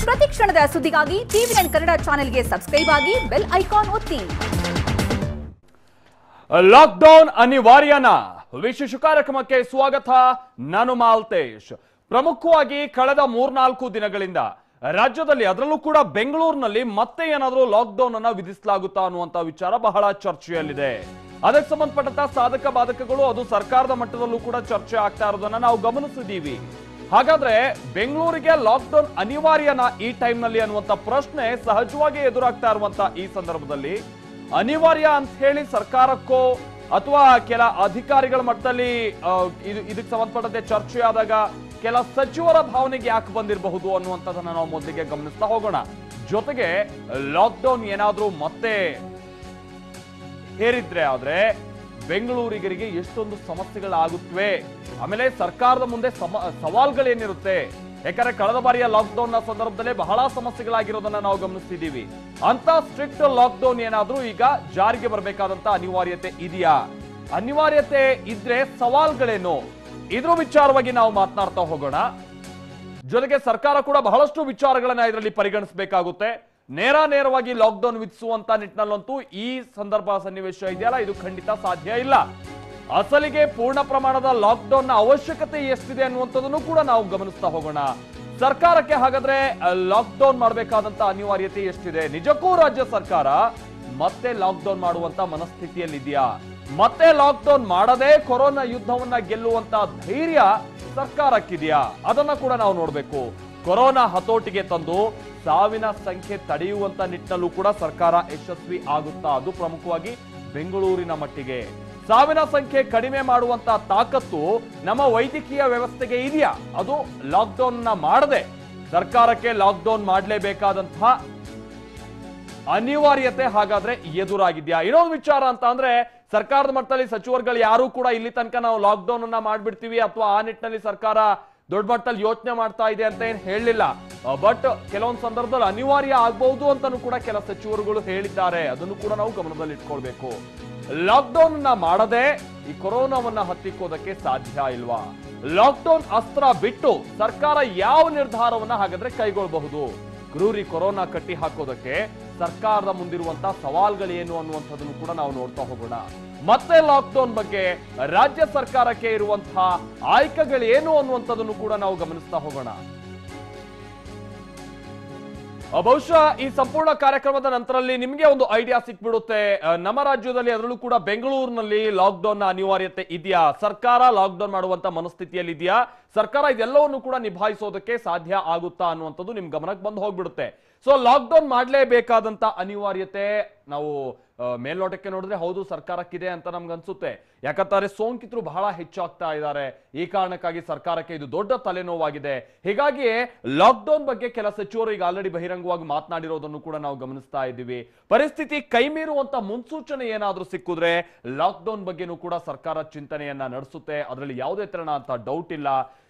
ಪ್ರತಿ ಕ್ಷಣದ ಸುದ್ದಿಗಾಗಿ ಟಿವಿ9 ಕನ್ನಡ ಚಾನೆಲ್ಗೆ ಸಬ್ಸ್ಕ್ರೈಬ್ ಆಗಿ ಬೆಲ್ ಐಕಾನ್ ಒತ್ತಿ. ಲಾಕ್ಡೌನ್ ಅನಿವಾರ್ಯನಾ? ವಿಶೇಷ ಕಾರ್ಯಕ್ರಮಕ್ಕೆ ಸ್ವಾಗತ. ನಾನು ಮಾಲ್ತೇಶ್. ಪ್ರಮುಖವಾಗಿ ಕಳೆದ 3-4 ದಿನಗಳಿಂದ ರಾಜ್ಯದಲ್ಲಿ ಅದರಲ್ಲೂ ಕೂಡ ಬೆಂಗಳೂರಿನಲ್ಲಿ ಮತ್ತೆ ಏನಾದರೂ ಲಾಕ್ಡೌನ್ ಅನ್ನ ವಿಧಿಸಲಾಗುತ್ತಾ ಅನ್ನುವಂತ ವಿಚಾರ ಬಹಳ ಚರ್ಚೆಯಲ್ಲಿದೆ. ಅದಕ್ಕೆ ಸಂಬಂಧಪಟ್ಟಂತ ಸಾಧಕ ಬಾಧಕಗಳು ಅದು ಸರ್ಕಾರದ ಮಟ್ಟದಲ್ಲೂ ಕೂಡ ಚರ್ಚೆ ಆಗ್ತಾ ಇರೋದನ್ನ ನಾವು ಗಮನಿಸಿದೀವಿ. ಹಾಗಾದ್ರೆ ಬೆಂಗಳೂರಿಗೆ ಲಾಕ್ಡೌನ್ ಅನಿವಾರ್ಯನಾ ಈ ಟೈಮ್ ನಲ್ಲಿ ಅನ್ನುವಂತ ಪ್ರಶ್ನೆ ಸಹಜವಾಗಿ ಎದುರಾಗ್ತಾ ಇರುವಂತ ಈ ಸಂದರ್ಭದಲ್ಲಿ ಅನಿವಾರ್ಯ ಅಂತ ಹೇಳಿ ಸರ್ಕಾರಕ್ಕೋ ಅಥವಾ ಕೆಲ ಅಧಿಕಾರಿಗಳ ಮಟ್ಟದಲ್ಲಿ ಇದಕ್ಕೆ ಸಂಬಂಧಪಟ್ಟಂತೆ ಚರ್ಚೆ ಆದಾಗ ಕೆಲ ಸಚಿವರ ಭಾವನೆಗೆ ಯಾಕೆ ಬಂದಿರಬಹುದು ಅನ್ನುವಂಥದ್ದನ್ನ ನಾವು ಮೊದಲಿಗೆ ಗಮನಿಸ್ತಾ ಹೋಗೋಣ. ಜೊತೆಗೆ ಲಾಕ್ಡೌನ್ ಏನಾದ್ರೂ ಮತ್ತೆ ಹೇರಿದ್ರೆ ಆದ್ರೆ ಬೆಂಗಳೂರಿಗರಿಗೆ ಎಷ್ಟೊಂದು ಸಮಸ್ಯೆಗಳಾಗುತ್ತವೆ, ಆಮೇಲೆ ಸರ್ಕಾರದ ಮುಂದೆ ಸವಾಲ್ಗಳೇನಿರುತ್ತೆ. ಯಾಕಂದ್ರೆ ಕಳೆದ ಬಾರಿಯ ಲಾಕ್ಡೌನ್ ನ ಸಂದರ್ಭದಲ್ಲೇ ಬಹಳ ಸಮಸ್ಯೆಗಳಾಗಿರೋದನ್ನ ನಾವು ಗಮನಿಸ್ತಿದ್ದೀವಿ. ಅಂತ ಸ್ಟ್ರಿಕ್ಟ್ ಲಾಕ್ಡೌನ್ ಏನಾದ್ರೂ ಈಗ ಜಾರಿಗೆ ಬರಬೇಕಾದಂತ ಅನಿವಾರ್ಯತೆ ಇದೆಯಾ? ಅನಿವಾರ್ಯತೆ ಇದ್ರೆ ಸವಾಲ್ಗಳೇನು? ಇದ್ರ ವಿಚಾರವಾಗಿ ನಾವು ಮಾತನಾಡ್ತಾ ಹೋಗೋಣ. ಜೊತೆಗೆ ಸರ್ಕಾರ ಕೂಡ ಬಹಳಷ್ಟು ವಿಚಾರಗಳನ್ನ ಇದರಲ್ಲಿ ಪರಿಗಣಿಸಬೇಕಾಗುತ್ತೆ. ನೇರವಾಗಿ ಲಾಕ್ಡೌನ್ ವಿಧಿಸುವಂತ ನಿಟ್ಟಿನಲ್ಲಂತೂ ಈ ಸಂದರ್ಭ ಸನ್ನಿವೇಶ ಇದೆಯಲ್ಲ, ಇದು ಖಂಡಿತ ಸಾಧ್ಯ ಇಲ್ಲ. ಅಸಲಿಗೆ ಪೂರ್ಣ ಪ್ರಮಾಣದ ಲಾಕ್ಡೌನ್ ನ ಅವಶ್ಯಕತೆ ಎಷ್ಟಿದೆ ಅನ್ನುವಂಥದ್ದನ್ನು ಕೂಡ ನಾವು ಗಮನಿಸ್ತಾ ಹೋಗೋಣ. ಸರ್ಕಾರಕ್ಕೆ ಹಾಗಾದ್ರೆ ಲಾಕ್ಡೌನ್ ಮಾಡಬೇಕಾದಂತ ಅನಿವಾರ್ಯತೆ ಎಷ್ಟಿದೆ? ನಿಜಕ್ಕೂ ರಾಜ್ಯ ಸರ್ಕಾರ ಮತ್ತೆ ಲಾಕ್ಡೌನ್ ಮಾಡುವಂತ ಮನಸ್ಥಿತಿಯಲ್ಲಿದೆಯಾ? ಮತ್ತೆ ಲಾಕ್ಡೌನ್ ಮಾಡದೆ ಕೊರೋನಾ ಯುದ್ಧವನ್ನ ಗೆಲ್ಲುವಂತ ಧೈರ್ಯ ಸರ್ಕಾರಕ್ಕಿದೆಯಾ? ಅದನ್ನ ಕೂಡ ನಾವು ನೋಡ್ಬೇಕು. ಕೊರೋನಾ ಹತೋಟಿಗೆ ತಂದು ಸಾವಿನ ಸಂಖ್ಯೆ ತಡೆಯುವಂತ ನಿಟ್ಟಿನಲ್ಲೂ ಕೂಡ ಸರ್ಕಾರ ಯಶಸ್ವಿ ಆಗುತ್ತಾ? ಅದು ಪ್ರಮುಖವಾಗಿ ಬೆಂಗಳೂರಿನ ಮಟ್ಟಿಗೆ ಸಾವಿನ ಸಂಖ್ಯೆ ಕಡಿಮೆ ಮಾಡುವಂತ ತಾಕತ್ತು ನಮ್ಮ ವೈದ್ಯಕೀಯ ವ್ಯವಸ್ಥೆಗೆ ಇದೆಯಾ? ಅದು ಲಾಕ್ಡೌನ್ ನ ಮಾಡದೆ ಸರ್ಕಾರಕ್ಕೆ ಲಾಕ್ಡೌನ್ ಮಾಡಲೇಬೇಕಾದಂತಹ ಅನಿವಾರ್ಯತೆ ಹಾಗಾದ್ರೆ ಎದುರಾಗಿದ್ಯಾ? ಇನ್ನೊಂದು ವಿಚಾರ ಅಂತ ಅಂದ್ರೆ ಸರ್ಕಾರದ ಮಟ್ಟದಲ್ಲಿ ಸಚಿವರುಗಳು ಯಾರು ಕೂಡ ಇಲ್ಲಿ ತನಕ ನಾವು ಲಾಕ್ಡೌನ್ ಅನ್ನ ಮಾಡ್ಬಿಡ್ತೀವಿ ಅಥವಾ ಆ ನಿಟ್ಟಿನಲ್ಲಿ ಸರ್ಕಾರ ದೊಡ್ಡ ಮಟ್ಟದಲ್ಲಿ ಯೋಚನೆ ಮಾಡ್ತಾ ಇದೆ ಅಂತ ಏನ್ ಹೇಳಲಿಲ್ಲ. ಬಟ್ ಕೆಲವೊಂದು ಸಂದರ್ಭದಲ್ಲಿ ಅನಿವಾರ್ಯ ಆಗಬಹುದು ಅಂತಾನು ಕೂಡ ಕೆಲ ಸಚಿವರುಗಳು ಹೇಳಿದ್ದಾರೆ. ಅದನ್ನು ಕೂಡ ನಾವು ಗಮನದಲ್ಲಿ ಇಟ್ಕೊಳ್ಬೇಕು. ಲಾಕ್ಡೌನ್ ಅನ್ನ ಮಾಡದೆ ಈ ಕೊರೋನಾವನ್ನ ಹತ್ತಿಕ್ಕೋದಕ್ಕೆ ಸಾಧ್ಯ ಇಲ್ವಾ? ಲಾಕ್ಡೌನ್ ಅಸ್ತ್ರ ಬಿಟ್ಟು ಸರ್ಕಾರ ಯಾವ ನಿರ್ಧಾರವನ್ನ ಹಾಗಾದ್ರೆ ಕೈಗೊಳ್ಳಬಹುದು? ಕ್ರೂರಿ ಕೊರೋನಾ ಕಟ್ಟಿ ಹಾಕೋದಕ್ಕೆ ಸರ್ಕಾರದ ಮುಂದಿರುವಂತಹ ಸವಾಲ್ಗಳೇನು ಅನ್ನುವಂಥದ್ದನ್ನು ಕೂಡ ನಾವು ನೋಡ್ತಾ ಹೋಗೋಣ. ಮತ್ತೆ ಲಾಕ್ಡೌನ್ ಬಗ್ಗೆ ರಾಜ್ಯ ಸರ್ಕಾರಕ್ಕೆ ಇರುವಂತಹ ಆಯ್ಕೆಗಳೇನು ಅನ್ನುವಂಥದ್ದನ್ನು ಕೂಡ ನಾವು ಗಮನಿಸ್ತಾ ಹೋಗೋಣ. ಬಹುಶಃ ಈ ಸಂಪೂರ್ಣ ಕಾರ್ಯಕ್ರಮದ ನಂತರದಲ್ಲಿ ನಿಮಗೆ ಒಂದು ಐಡಿಯಾ ಸಿಕ್ಬಿಡುತ್ತೆ. ನಮ್ಮ ರಾಜ್ಯದಲ್ಲಿ ಅದರಲ್ಲೂ ಕೂಡ ಬೆಂಗಳೂರಿನಲ್ಲಿ ಲಾಕ್ಡೌನ್ ನ ಅನಿವಾರ್ಯತೆ ಇದೆಯಾ? ಸರ್ಕಾರ ಲಾಕ್ಡೌನ್ ಮಾಡುವಂತ ಮನಸ್ಥಿತಿಯಲ್ಲಿ ಇದೆಯಾ? ಸರ್ಕಾರ ಇದೆಲ್ಲವನ್ನು ಕೂಡ ನಿಭಾಯಿಸೋದಕ್ಕೆ ಸಾಧ್ಯ ಆಗುತ್ತಾ ಅನ್ನುವಂಥದ್ದು ನಿಮ್ ಗಮನಕ್ಕೆ ಬಂದು ಹೋಗ್ಬಿಡುತ್ತೆ. ಸೊ ಲಾಕ್ಡೌನ್ ಮಾಡಲೇಬೇಕಾದಂತ ಅನಿವಾರ್ಯತೆ ನಾವು ಮೇಲ್ನೋಟಕ್ಕೆ ನೋಡಿದ್ರೆ ಹೌದು ಸರ್ಕಾರಕ್ಕಿದೆ ಅಂತ ನಮ್ಗೆ ಅನ್ಸುತ್ತೆ. ಯಾಕಂತಾರೆ ಸೋಂಕಿತರು ಬಹಳ ಹೆಚ್ಚಾಗ್ತಾ ಇದ್ದಾರೆ. ಈ ಕಾರಣಕ್ಕಾಗಿ ಸರ್ಕಾರಕ್ಕೆ ಇದು ದೊಡ್ಡ ತಲೆನೋವಾಗಿದೆ. ಹೀಗಾಗಿ ಲಾಕ್ಡೌನ್ ಬಗ್ಗೆ ಕೆಲ ಸಚಿವರು ಈಗ ಆಲ್ರೆಡಿ ಬಹಿರಂಗವಾಗಿ ಮಾತನಾಡಿರೋದನ್ನು ಕೂಡ ನಾವು ಗಮನಿಸ್ತಾ ಇದ್ದೀವಿ. ಪರಿಸ್ಥಿತಿ ಕೈಮೀರುವಂತ ಮುನ್ಸೂಚನೆ ಏನಾದ್ರೂ ಸಿಕ್ಕಿದ್ರೆ ಲಾಕ್ಡೌನ್ ಬಗ್ಗೆನೂ ಕೂಡ ಸರ್ಕಾರ ಚಿಂತನೆಯನ್ನ ನಡೆಸುತ್ತೆ. ಅದರಲ್ಲಿ ಯಾವುದೇ ತೆರಣ ಅಂತ ಡೌಟ್ ಇಲ್ಲ.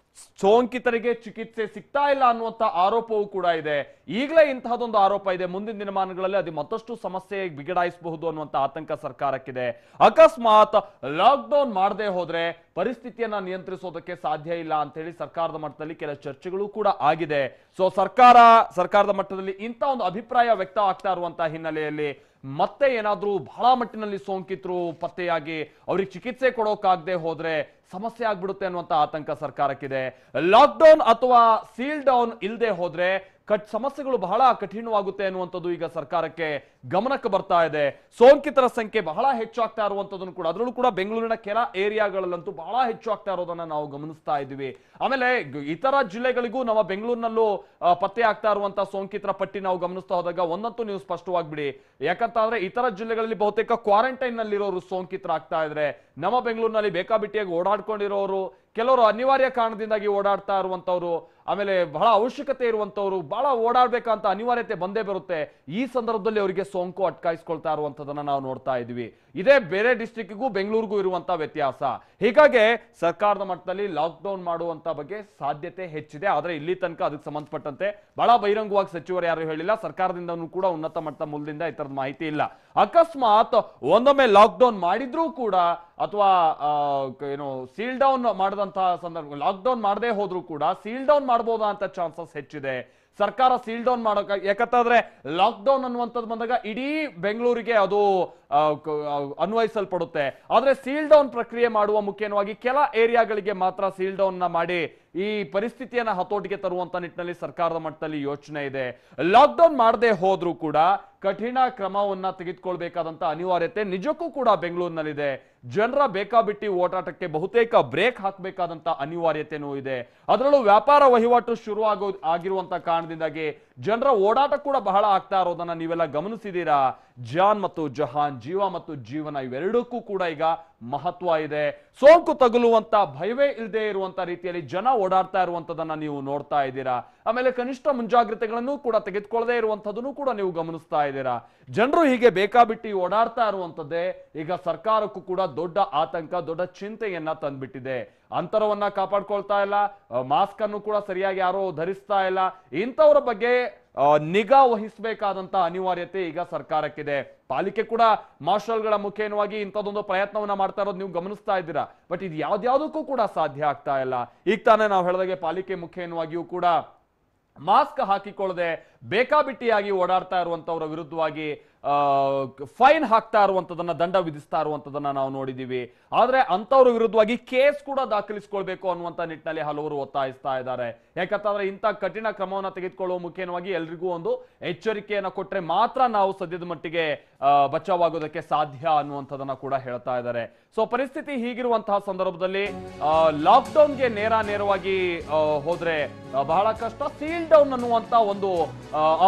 ಸೋಂಕಿತರಿಗೆ ಚಿಕಿತ್ಸೆ ಸಿಗ್ತಾ ಇಲ್ಲ ಅನ್ನುವಂತ ಆರೋಪವೂ ಕೂಡ ಇದೆ. ಈಗಲೇ ಇಂತಹದೊಂದು ಆರೋಪ ಇದೆ. ಮುಂದಿನ ದಿನಮಾನಗಳಲ್ಲಿ ಅದು ಮತ್ತಷ್ಟು ಸಮಸ್ಯೆ ಬಿಗಡಾಯಿಸಬಹುದು ಅನ್ನುವಂತ ಆತಂಕ ಸರ್ಕಾರಕ್ಕಿದೆ. ಅಕಸ್ಮಾತ್ ಲಾಕ್ಡೌನ್ ಮಾಡದೆ ಹೋದ್ರೆ ಪರಿಸ್ಥಿತಿಯನ್ನ ನಿಯಂತ್ರಿಸೋದಕ್ಕೆ ಸಾಧ್ಯ ಇಲ್ಲ ಅಂತ ಹೇಳಿ ಸರ್ಕಾರದ ಮಟ್ಟದಲ್ಲಿ ಕೆಲ ಚರ್ಚೆಗಳು ಕೂಡ ಆಗಿದೆ. ಸೊ ಸರ್ಕಾರದ ಮಟ್ಟದಲ್ಲಿ ಇಂಥ ಒಂದು ಅಭಿಪ್ರಾಯ ವ್ಯಕ್ತ ಆಗ್ತಾ ಇರುವಂತಹ ಹಿನ್ನೆಲೆಯಲ್ಲಿ ಮತ್ತೆ ಏನಾದ್ರೂ ಬಹಳ ಮಟ್ಟಿನಲ್ಲಿ ಸೋಂಕಿತರು ಪತ್ತೆಯಾಗಿ ಅವ್ರಿಗೆ ಚಿಕಿತ್ಸೆ ಕೊಡೋಕಾಗದೆ ಹೋದ್ರೆ ಸಮಸ್ಯೆ ಆಗ್ಬಿಡುತ್ತೆ ಅನ್ನುವಂತ ಆತಂಕ ಸರ್ಕಾರಕ್ಕಿದೆ. ಲಾಕ್ಡೌನ್ ಅಥವಾ ಸೀಲ್ ಡೌನ್ ಇಲ್ಲದೆ ಹೋದ್ರೆ ಸಮಸ್ಯೆಗಳು ಬಹಳ ಕಠಿಣವಾಗುತ್ತೆ ಅನ್ನುವಂಥದ್ದು ಈಗ ಸರ್ಕಾರಕ್ಕೆ ಗಮನಕ್ಕೆ ಬರ್ತಾ ಇದೆ. ಸೋಂಕಿತರ ಸಂಖ್ಯೆ ಬಹಳ ಹೆಚ್ಚಾಗ್ತಾ ಇರುವಂತದ್ದನ್ನು ಕೂಡ ಅದರಲ್ಲೂ ಕೂಡ ಬೆಂಗಳೂರಿನ ಕೆಲ ಏರಿಯಾಗಳಲ್ಲಂತೂ ಬಹಳ ಹೆಚ್ಚಾಗ್ತಾ ಇರೋದನ್ನ ನಾವು ಗಮನಿಸ್ತಾ ಇದ್ದೀವಿ. ಆಮೇಲೆ ಇತರ ಜಿಲ್ಲೆಗಳಿಗೂ ನಮ್ಮ ಬೆಂಗಳೂರಿನಲ್ಲೂ ಪತ್ತೆ ಆಗ್ತಾ ಇರುವಂತಹ ಸೋಂಕಿತರ ಪಟ್ಟಿ ನಾವು ಗಮನಿಸ್ತಾ ಹೋದಾಗ ಒಂದಂತೂ ನೀವು ಸ್ಪಷ್ಟವಾಗ್ಬಿಡಿ. ಯಾಕಂತಂದ್ರೆ ಇತರ ಜಿಲ್ಲೆಗಳಲ್ಲಿ ಬಹುತೇಕ ಕ್ವಾರಂಟೈನ್ ನಲ್ಲಿರೋರು ಸೋಂಕಿತರಾಗ್ತಾ ಇದ್ರೆ, ನಮ್ಮ ಬೆಂಗಳೂರಿನಲ್ಲಿ ಬೇಕಾಬಿಟ್ಟಿಯಾಗಿ ಓಡಾಡ್ಕೊಂಡಿರೋರು, ಕೆಲವರು ಅನಿವಾರ್ಯ ಕಾರಣದಿಂದಾಗಿ ಓಡಾಡ್ತಾ ಇರುವಂತವ್ರು, ಆಮೇಲೆ ಬಹಳ ಅವಶ್ಯಕತೆ ಇರುವಂತವ್ರು ಬಹಳ ಓಡಾಡ್ಬೇಕಂತ ಅನಿವಾರ್ಯತೆ ಬಂದೇ ಬರುತ್ತೆ. ಈ ಸಂದರ್ಭದಲ್ಲಿ ಅವರಿಗೆ ಸೋಂಕು ಅಟ್ಕಾಯಿಸ್ಕೊಳ್ತಾ ಇರುವಂತದನ್ನ ನಾವು ನೋಡ್ತಾ ಇದೀವಿ. ಇದೇ ಬೇರೆ ಡಿಸ್ಟ್ರಿಕ್ಟ್ಗೂ ಬೆಂಗಳೂರಿಗೂ ಇರುವಂತ ವ್ಯತ್ಯಾಸ. ಹೀಗಾಗಿ ಸರ್ಕಾರದ ಮಟ್ಟದಲ್ಲಿ ಲಾಕ್ಡೌನ್ ಮಾಡುವಂತ ಬಗ್ಗೆ ಸಾಧ್ಯತೆ ಹೆಚ್ಚಿದೆ. ಆದ್ರೆ ಇಲ್ಲಿ ತನಕ ಅದಕ್ಕೆ ಸಂಬಂಧಪಟ್ಟಂತೆ ಬಹಳ ಬಹಿರಂಗವಾಗಿ ಸಚಿವರು ಯಾರು ಹೇಳಿಲ್ಲ. ಸರ್ಕಾರದಿಂದನೂ ಕೂಡ ಉನ್ನತ ಮಟ್ಟ ಮೂಲದಿಂದ ಈ ತರದ ಮಾಹಿತಿ ಇಲ್ಲ. ಅಕಸ್ಮಾತ್ ಒಂದೊಮ್ಮೆ ಲಾಕ್ಡೌನ್ ಮಾಡಿದ್ರೂ ಕೂಡ ಅಥವಾ ಏನು ಸೀಲ್ ಡೌನ್ ಮಾಡದಂತಹ ಸಂದರ್ಭ ಲಾಕ್ಡೌನ್ ಮಾಡದೇ ಹೋದ್ರೂ ಕೂಡ ಸೀಲ್ ಡೌನ್ ಮಾಡಬಹುದಾ ಅಂತ ಚಾನ್ಸಸ್ ಹೆಚ್ಚಿದೆ. ಸರ್ಕಾರ ಸೀಲ್ ಡೌನ್ ಮಾಡೋಕೆ, ಯಾಕಂತಂದ್ರೆ ಲಾಕ್ ಡೌನ್ ಅನ್ನುವಂಥದ್ದು ಬಂದಾಗ ಇಡೀ ಬೆಂಗಳೂರಿಗೆ ಅದು ಅನ್ವಯಿಸಲ್ಪಡುತ್ತೆ. ಆದ್ರೆ ಸೀಲ್ ಡೌನ್ ಪ್ರಕ್ರಿಯೆ ಮಾಡುವ ಮುಖ್ಯವಾಗಿ ಕೆಲ ಏರಿಯಾಗಳಿಗೆ ಮಾತ್ರ ಸೀಲ್ ಡೌನ್ ನ ಮಾಡಿ ಈ ಪರಿಸ್ಥಿತಿಯನ್ನ ಹತೋಟಿಗೆ ತರುವಂತ ನಿಟ್ಟಿನಲ್ಲಿ ಸರ್ಕಾರದ ಮಟ್ಟದಲ್ಲಿ ಯೋಚನೆ ಇದೆ. ಲಾಕ್ ಡೌನ್ ಮಾಡದೆ ಹೋದ್ರೂ ಕೂಡ ಕಠಿಣ ಕ್ರಮವನ್ನ ತೆಗೆದುಕೊಳ್ಬೇಕಾದಂತ ಅನಿವಾರ್ಯತೆ ನಿಜಕ್ಕೂ ಕೂಡ ಬೆಂಗಳೂರಿನಲ್ಲಿದೆ. ಜನರ ಬೇಕಾಬಿಟ್ಟಿ ಓಡಾಟಕ್ಕೆ ಬಹುತೇಕ ಬ್ರೇಕ್ ಹಾಕಬೇಕಾದಂತ ಅನಿವಾರ್ಯತೆನೂ ಇದೆ. ಅದರಲ್ಲೂ ವ್ಯಾಪಾರ ವಹಿವಾಟು ಶುರು ಆಗಿರುವಂತ ಕಾರಣದಿಂದಾಗಿ ಜನರ ಓಡಾಟ ಕೂಡ ಬಹಳ ಆಗ್ತಾ ಇರೋದನ್ನ ನೀವೆಲ್ಲ ಗಮನಿಸಿದೀರಾ. ಜಾನ್ ಮತ್ತು ಜಹಾನ್, ಜೀವ ಮತ್ತು ಜೀವನ, ಇವೆರಡಕ್ಕೂ ಕೂಡ ಈಗ ಮಹತ್ವ ಇದೆ. ಸೋಂಕು ತಗುಲುವಂತ ಭಯವೇ ಇಲ್ಲದೆ ಇರುವಂತ ರೀತಿಯಲ್ಲಿ ಜನ ಓಡಾಡ್ತಾ ಇರುವಂತದನ್ನ ನೀವು ನೋಡ್ತಾ ಇದ್ದೀರಾ. ಆಮೇಲೆ ಕನಿಷ್ಠ ಮುಂಜಾಗ್ರತೆಗಳನ್ನು ಕೂಡ ತೆಗೆದುಕೊಳ್ಳದೆ ಇರುವಂತದನ್ನು ಕೂಡ ನೀವು ಗಮನಿಸ್ತಾ ಇದ್ದೀರಾ. ಜನರು ಹೀಗೆ ಬೇಕಾಬಿಟ್ಟಿ ಓಡಾಡ್ತಾ ಇರುವಂತದ್ದೇ ಈಗ ಸರ್ಕಾರಕ್ಕೂ ಕೂಡ ದೊಡ್ಡ ಆತಂಕ, ದೊಡ್ಡ ಚಿಂತೆಯನ್ನ ತಂದ್ಬಿಟ್ಟಿದೆ. ಅಂತರವನ್ನ ಕಾಪಾಡ್ಕೊಳ್ತಾ ಇಲ್ಲ, ಮಾಸ್ಕ್ ಅನ್ನು ಕೂಡ ಸರಿಯಾಗಿ ಯಾರೋ ಧರಿಸ್ತಾ ಇಲ್ಲ. ಇಂಥವರ ಬಗ್ಗೆ ನಿಗಾ ವಹಿಸಬೇಕಾದಂತ ಅನಿವಾರ್ಯತೆ ಈಗ ಸರ್ಕಾರಕ್ಕಿದೆ. ಪಾಲಿಕೆ ಕೂಡ ಮಾರ್ಷಲ್ಗಳ ಮುಖೇನವಾಗಿ ಇಂಥದ್ದೊಂದು ಪ್ರಯತ್ನವನ್ನ ಮಾಡ್ತಾ ಇರೋದು ನೀವು ಗಮನಿಸ್ತಾ ಇದ್ದೀರಾ. ಬಟ್ ಇದು ಯಾವ್ದ್ಯಾವ್ದಕ್ಕೂ ಕೂಡ ಸಾಧ್ಯ ಆಗ್ತಾ ಇಲ್ಲ. ಈಗ ತಾನೇ ನಾವು ಹೇಳಿದಾಗೆ ಪಾಲಿಕೆ ಮುಖೇನವಾಗಿಯೂ ಕೂಡ ಮಾಸ್ಕ್ ಹಾಕಿಕೊಳ್ಳದೆ ಬೇಕಾಬಿಟ್ಟಿಯಾಗಿ ಓಡಾಡ್ತಾ ಇರುವಂತವರ ವಿರುದ್ಧವಾಗಿ ಫೈನ್ ಹಾಕ್ತಾ ಇರುವಂತದನ್ನ, ದಂಡ ವಿಧಿಸ್ತಾ ಇರುವಂತದನ್ನ ನಾವು ನೋಡಿದೀವಿ. ಆದ್ರೆ ಅಂತವ್ರ ವಿರುದ್ಧವಾಗಿ ಕೇಸ್ ಕೂಡ ದಾಖಲಿಸಿಕೊಳ್ಬೇಕು ಅನ್ನುವಂತ ನಿಟ್ಟಿನಲ್ಲಿ ಹಲವರು ಒತ್ತಾಯಿಸ್ತಾ ಇದ್ದಾರೆ. ಯಾಕಂತಂದ್ರೆ ಇಂಥ ಕಠಿಣ ಕ್ರಮವನ್ನ ತೆಗೆದುಕೊಳ್ಳುವ ಮುಖೇನವಾಗಿ ಎಲ್ರಿಗೂ ಒಂದು ಎಚ್ಚರಿಕೆಯನ್ನ ಕೊಟ್ರೆ ಮಾತ್ರ ನಾವು ಸದ್ಯದ ಮಟ್ಟಿಗೆ ಬಚಾವಾಗೋದಕ್ಕೆ ಸಾಧ್ಯ ಅನ್ನುವಂಥದ್ದನ್ನ ಕೂಡ ಹೇಳ್ತಾ ಇದ್ದಾರೆ. ಸೊ ಪರಿಸ್ಥಿತಿ ಹೀಗಿರುವಂತಹ ಸಂದರ್ಭದಲ್ಲಿ ಲಾಕ್ ಡೌನ್ಗೆ ನೇರವಾಗಿ ಹೋದ್ರೆ ಬಹಳ ಕಷ್ಟ. ಸೀಲ್ ಡೌನ್ ಅನ್ನುವಂತ ಒಂದು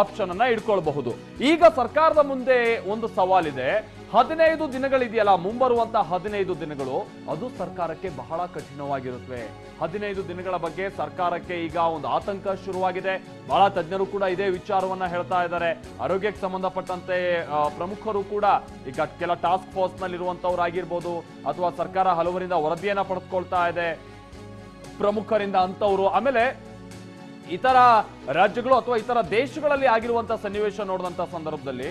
ಆಪ್ಷನ್ ಅನ್ನ ಇಟ್ಕೊಳ್ಬಹುದು. ಈಗ ಸರ್ಕಾರದ ಮುಂದೆ ಒಂದು ಸವಾಲಿದೆ. 15 ದಿನಗಳಿದೆಯಲ್ಲ, ಮುಂಬರುವಂತಹ 15 ದಿನಗಳು ಅದು ಸರ್ಕಾರಕ್ಕೆ ಬಹಳ ಕಠಿಣವಾಗಿರುತ್ತವೆ. 15 ದಿನಗಳ ಬಗ್ಗೆ ಸರ್ಕಾರಕ್ಕೆ ಈಗ ಒಂದು ಆತಂಕ ಶುರುವಾಗಿದೆ. ಬಹಳ ತಜ್ಞರು ಕೂಡ ಇದೇ ವಿಚಾರವನ್ನ ಹೇಳ್ತಾ ಇದ್ದಾರೆ. ಆರೋಗ್ಯಕ್ಕೆ ಸಂಬಂಧಪಟ್ಟಂತೆ ಪ್ರಮುಖರು ಕೂಡ ಈಗ ಕೆಲ ಟಾಸ್ಕ್ ಫೋರ್ಸ್ ನಲ್ಲಿ ಇರುವಂತವ್ರಾಗಿರ್ಬೋದು, ಅಥವಾ ಸರ್ಕಾರ ಹಲವರಿಂದ ವರದಿಯನ್ನ ಪಡೆದುಕೊಳ್ತಾ ಇದೆ ಪ್ರಮುಖರಿಂದ ಅಂತವರು. ಆಮೇಲೆ ಇತರ ರಾಜ್ಯಗಳು ಅಥವಾ ಇತರ ದೇಶಗಳಲ್ಲಿ ಆಗಿರುವಂತಹ ಸನ್ನಿವೇಶ ನೋಡಿದಂತ ಸಂದರ್ಭದಲ್ಲಿ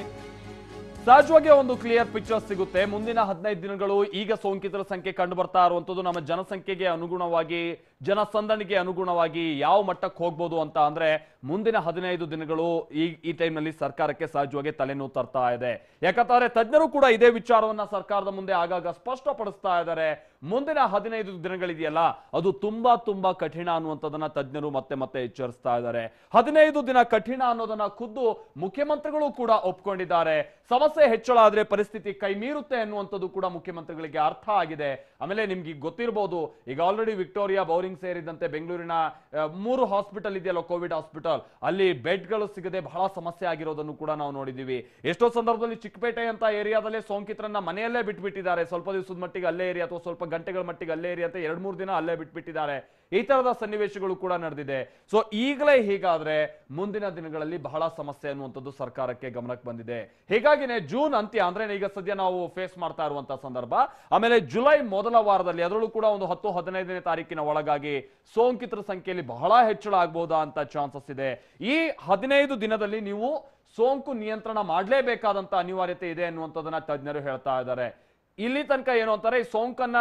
ಸಹಜವಾಗಿ ಒಂದು ಕ್ಲಿಯರ್ ಪಿಕ್ಚರ್ ಸಿಗುತ್ತೆ. ಮುಂದಿನ 15 ದಿನಗಳು ಈಗ ಸೋಂಕಿತರ ಸಂಖ್ಯೆ ಕಂಡು ಬರ್ತಾ ಇರುವಂತದ್ದು ನಮ್ಮ ಜನಸಂಖ್ಯೆಗೆ ಅನುಗುಣವಾಗಿ, ಜನಸಂದಣಿಗೆ ಅನುಗುಣವಾಗಿ ಯಾವ ಮಟ್ಟಕ್ಕೆ ಹೋಗ್ಬೋದು ಅಂತ ಅಂದ್ರೆ ಮುಂದಿನ 15 ದಿನಗಳು ಈ ಟೈಮ್ ನಲ್ಲಿ ಸರ್ಕಾರಕ್ಕೆ ಸಹಜವಾಗಿ ತಲೆನೋವು ತರ್ತಾ ಇದೆ. ಯಾಕಂತಂದ್ರೆ ತಜ್ಞರು ಕೂಡ ಇದೇ ವಿಚಾರವನ್ನ ಸರ್ಕಾರದ ಮುಂದೆ ಆಗಾಗ ಸ್ಪಷ್ಟಪಡಿಸ್ತಾ ಇದ್ದಾರೆ. ಮುಂದಿನ 15 ದಿನಗಳಿದೆಯಲ್ಲ ಅದು ತುಂಬಾ ಕಠಿಣ ಅನ್ನುವಂಥದ್ದನ್ನ ತಜ್ಞರು ಮತ್ತೆ ಎಚ್ಚರಿಸ್ತಾ ಇದ್ದಾರೆ. 15 ದಿನ ಕಠಿಣ ಅನ್ನೋದನ್ನ ಖುದ್ದು ಮುಖ್ಯಮಂತ್ರಿಗಳು ಕೂಡ ಒಪ್ಕೊಂಡಿದ್ದಾರೆ. ಸಮಸ್ಯೆ ಹೆಚ್ಚಳ ಆದ್ರೆ ಪರಿಸ್ಥಿತಿ ಕೈ ಮೀರುತ್ತೆ ಅನ್ನುವಂಥದ್ದು ಕೂಡ ಮುಖ್ಯಮಂತ್ರಿಗಳಿಗೆ ಅರ್ಥ ಆಗಿದೆ. ಆಮೇಲೆ ನಿಮ್ಗೆ ಗೊತ್ತಿರಬಹುದು, ಈಗ ಆಲ್ರೆಡಿ ವಿಕ್ಟೋರಿಯಾ, ಬೌರಿಂಗ್ ಸೇರಿದಂತೆ ಬೆಂಗಳೂರಿನ 3 ಹಾಸ್ಪಿಟಲ್ ಇದೆಯಲ್ಲ, ಕೋವಿಡ್ ಹಾಸ್ಪಿಟಲ್, ಅಲ್ಲಿ ಬೆಡ್ಗಳು ಸಿಗದೆ ಬಹಳ ಸಮಸ್ಯೆ ಆಗಿರೋದನ್ನು ಕೂಡ ನಾವು ನೋಡಿದೀವಿ. ಎಷ್ಟೋ ಸಂದರ್ಭದಲ್ಲಿ ಚಿಕ್ಕಪೇಟೆ ಅಂತ ಏರಿಯಾದಲ್ಲೇ ಸೋಂಕಿತರನ್ನ ಮನೆಯಲ್ಲೇ ಬಿಟ್ಬಿಟ್ಟಿದ್ದಾರೆ. ಸ್ವಲ್ಪ ದಿವಸದ ಮಟ್ಟಿಗೆ ಅಲ್ಲೇ ಇರಿ ಅಥವಾ ಸ್ವಲ್ಪ ಗಂಟೆಗಳ ಮಟ್ಟಿಗೆ ಅಲ್ಲೇ ಇರಿ ಅಂತ 2-3 ದಿನ ಅಲ್ಲೇ ಬಿಟ್ಬಿಟ್ಟಿದ್ದಾರೆ. ಈ ತರದ ಸನ್ನಿವೇಶಗಳು ಕೂಡ ನಡೆದಿದೆ. ಸೊ ಈಗಲೇ ಹೀಗಾದ್ರೆ ಮುಂದಿನ ದಿನಗಳಲ್ಲಿ ಬಹಳ ಸಮಸ್ಯೆ ಅನ್ನುವಂಥದ್ದು ಸರ್ಕಾರಕ್ಕೆ ಗಮನಕ್ಕೆ ಬಂದಿದೆ. ಹೀಗಾಗಿನೇ ಜೂನ್ ಅಂತ್ಯ ಅಂದ್ರೆ ಈಗ ಸದ್ಯ ನಾವು ಫೇಸ್ ಮಾಡ್ತಾ ಇರುವಂತಹ ಸಂದರ್ಭ, ಆಮೇಲೆ ಜುಲೈ ಮೊದಲ ವಾರದಲ್ಲಿ ಅದರಲ್ಲೂ ಕೂಡ ಒಂದು 10-15ನೇ ತಾರೀಕಿನ ಒಳಗಾಗಿ ಸೋಂಕಿತರ ಸಂಖ್ಯೆಯಲ್ಲಿ ಬಹಳ ಹೆಚ್ಚಳ ಆಗಬಹುದಾ ಅಂತ ಚಾನ್ಸಸ್ ಇದೆ. ಈ 15 ದಿನದಲ್ಲಿ ನೀವು ಸೋಂಕು ನಿಯಂತ್ರಣ ಮಾಡಲೇಬೇಕಾದಂತ ಅನಿವಾರ್ಯತೆ ಇದೆ ಅನ್ನುವಂಥದ್ದನ್ನ ತಜ್ಞರು ಹೇಳ್ತಾ ಇದ್ದಾರೆ. ಇಲ್ಲಿ ತನಕ ಏನು ಅಂತಾರೆ, ಈ ಸೋಂಕನ್ನ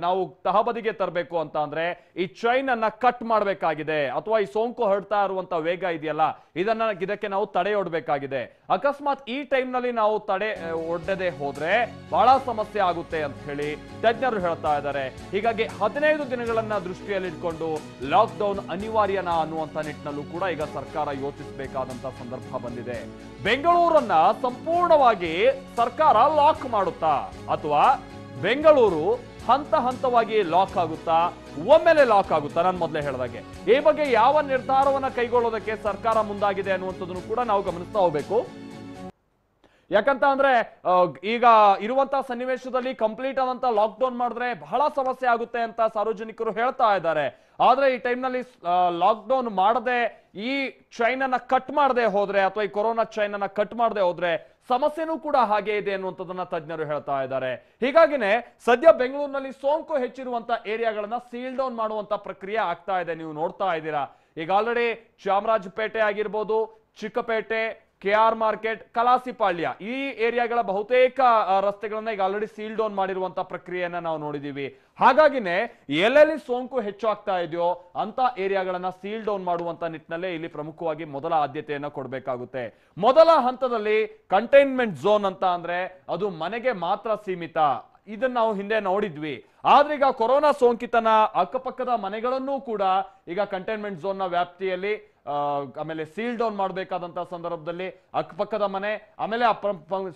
ನಾವು ತಹಬದಿಗೆ ತರಬೇಕು ಅಂತ ಅಂದ್ರೆ ಈ ಚೈನ್ ಅನ್ನ ಕಟ್ ಮಾಡಬೇಕಾಗಿದೆ, ಅಥವಾ ಈ ಸೋಂಕು ಹರಡ್ತಾ ಇರುವಂತ ವೇಗ ಇದೆಯಲ್ಲ ಇದಕ್ಕೆ ನಾವು ತಡೆ ಒಡ್ಬೇಕಾಗಿದೆ. ಅಕಸ್ಮಾತ್ ಈ ಟೈಮ್ ನಲ್ಲಿ ನಾವು ತಡೆ ಒಡ್ಡದೆ ಹೋದ್ರೆ ಬಹಳ ಸಮಸ್ಯೆ ಆಗುತ್ತೆ ಅಂತ ಹೇಳಿ ತಜ್ಞರು ಹೇಳ್ತಾ ಇದ್ದಾರೆ. ಹೀಗಾಗಿ 15 ದಿನಗಳನ್ನ ದೃಷ್ಟಿಯಲ್ಲಿ ಇಟ್ಕೊಂಡು ಲಾಕ್ ಡೌನ್ ಅನಿವಾರ್ಯನಾ ಅನ್ನುವಂತ ನಿಟ್ಟಿನಲ್ಲೂ ಕೂಡ ಈಗ ಸರ್ಕಾರ ಯೋಚಿಸಬೇಕಾದಂತ ಸಂದರ್ಭ ಬಂದಿದೆ. ಬೆಂಗಳೂರನ್ನ ಸಂಪೂರ್ಣವಾಗಿ ಸರ್ಕಾರ ಲಾಕ್ ಮಾಡುತ್ತಾ ಅಥವಾ ಬೆಂಗಳೂರು ಹಂತವಾಗಿ ಲಾಕ್ ಆಗುತ್ತಾ, ಒಮ್ಮೆಲೆ ಲಾಕ್ ಆಗುತ್ತಾ? ನಾನು ಮೊದಲೇ ಹೇಳಿದಾಗೆ ಈ ಬಗ್ಗೆ ಯಾವ ನಿರ್ಧಾರವನ್ನ ಕೈಗೊಳ್ಳೋದಕ್ಕೆ ಸರ್ಕಾರ ಮುಂದಾಗಿದೆ ಅನ್ನುವಂಥದ್ದನ್ನು ಕೂಡ ನಾವು ಗಮನಿಸ್ತಾ ಹೋಗ್ಬೇಕು. ಯಾಕಂತ ಅಂದ್ರೆ ಈಗ ಇರುವಂತಹ ಸನ್ನಿವೇಶದಲ್ಲಿ ಕಂಪ್ಲೀಟ್ ಆದಂತ ಲಾಕ್ ಡೌನ್ ಮಾಡಿದ್ರೆ ಬಹಳ ಸಮಸ್ಯೆ ಆಗುತ್ತೆ ಅಂತ ಸಾರ್ವಜನಿಕರು ಹೇಳ್ತಾ ಇದ್ದಾರೆ. ಆದ್ರೆ ಈ ಟೈಮ್ ನಲ್ಲಿ ಲಾಕ್ ಡೌನ್ ಮಾಡದೆ ಈ ಚೈನ್ ಅನ್ನ ಕಟ್ ಮಾಡದೆ ಹೋದ್ರೆ, ಅಥವಾ ಈ ಕೊರೋನಾ ಚೈನ್ ಅನ್ನ ಕಟ್ ಮಾಡದೆ ಹೋದ್ರೆ ಸಮಸ್ಯೆನೂ ಕೂಡ ಹಾಗೆ ಇದೆ ಅನ್ನುವಂಥದ್ದನ್ನ ತಜ್ಞರು ಹೇಳ್ತಾ ಇದ್ದಾರೆ. ಹೀಗಾಗಿನೇ ಸದ್ಯ ಬೆಂಗಳೂರಿನಲ್ಲಿ ಸೋಂಕು ಹೆಚ್ಚಿರುವಂತ ಏರಿಯಾಗಳನ್ನ ಸೀಲ್ ಡೌನ್ ಮಾಡುವಂತ ಪ್ರಕ್ರಿಯೆ ಆಗ್ತಾ ಇದೆ. ನೀವು ನೋಡ್ತಾ ಇದ್ದೀರಾ, ಈಗ ಆಲ್ರೆಡಿ ಚಾಮರಾಜಪೇಟೆ ಆಗಿರ್ಬೋದು, ಚಿಕ್ಕಪೇಟೆ, KR ಮಾರ್ಕೆಟ್, ಕಲಾಸಿಪಾಳ್ಯ ಈ ಏರಿಯಾಗಳ ಬಹುತೇಕ ರಸ್ತೆಗಳನ್ನ ಈಗ ಆಲ್ರೆಡಿ ಸೀಲ್ ಡೌನ್ ಮಾಡಿರುವಂತ ಪ್ರಕ್ರಿಯೆಯನ್ನ ನಾವು ನೋಡಿದೀವಿ. ಹಾಗಾಗಿನೇ ಎಲ್ಲೆಲ್ಲಿ ಸೋಂಕು ಹೆಚ್ಚಾಗ್ತಾ ಇದೆಯೋ ಅಂತ ಏರಿಯಾಗಳನ್ನ ಸೀಲ್ ಡೌನ್ ಮಾಡುವಂತ ನಿಟ್ಟಿನಲ್ಲೇ ಇಲ್ಲಿ ಪ್ರಮುಖವಾಗಿ ಮೊದಲ ಆದ್ಯತೆಯನ್ನ ಕೊಡಬೇಕಾಗುತ್ತೆ. ಮೊದಲ ಹಂತದಲ್ಲಿ ಕಂಟೈನ್ಮೆಂಟ್ ಝೋನ್ ಅಂತ ಅಂದ್ರೆ ಅದು ಮನೆಗೆ ಮಾತ್ರ ಸೀಮಿತ. ಇದನ್ನ ನಾವು ಹಿಂದೆ ನೋಡಿದ್ವಿ. ಆದ್ರೆ ಈಗ ಕೊರೋನಾ ಸೋಂಕಿತನ ಅಕ್ಕಪಕ್ಕದ ಮನೆಗಳನ್ನೂ ಕೂಡ ಈಗ ಕಂಟೈನ್ಮೆಂಟ್ ಝೋನ್ ನ ವ್ಯಾಪ್ತಿಯಲ್ಲಿ ಆಮೇಲೆ ಸೀಲ್ ಡೌನ್ ಮಾಡಬೇಕಾದಂತ ಸಂದರ್ಭದಲ್ಲಿ ಅಕ್ಕಪಕ್ಕದ ಮನೆ ಆಮೇಲೆ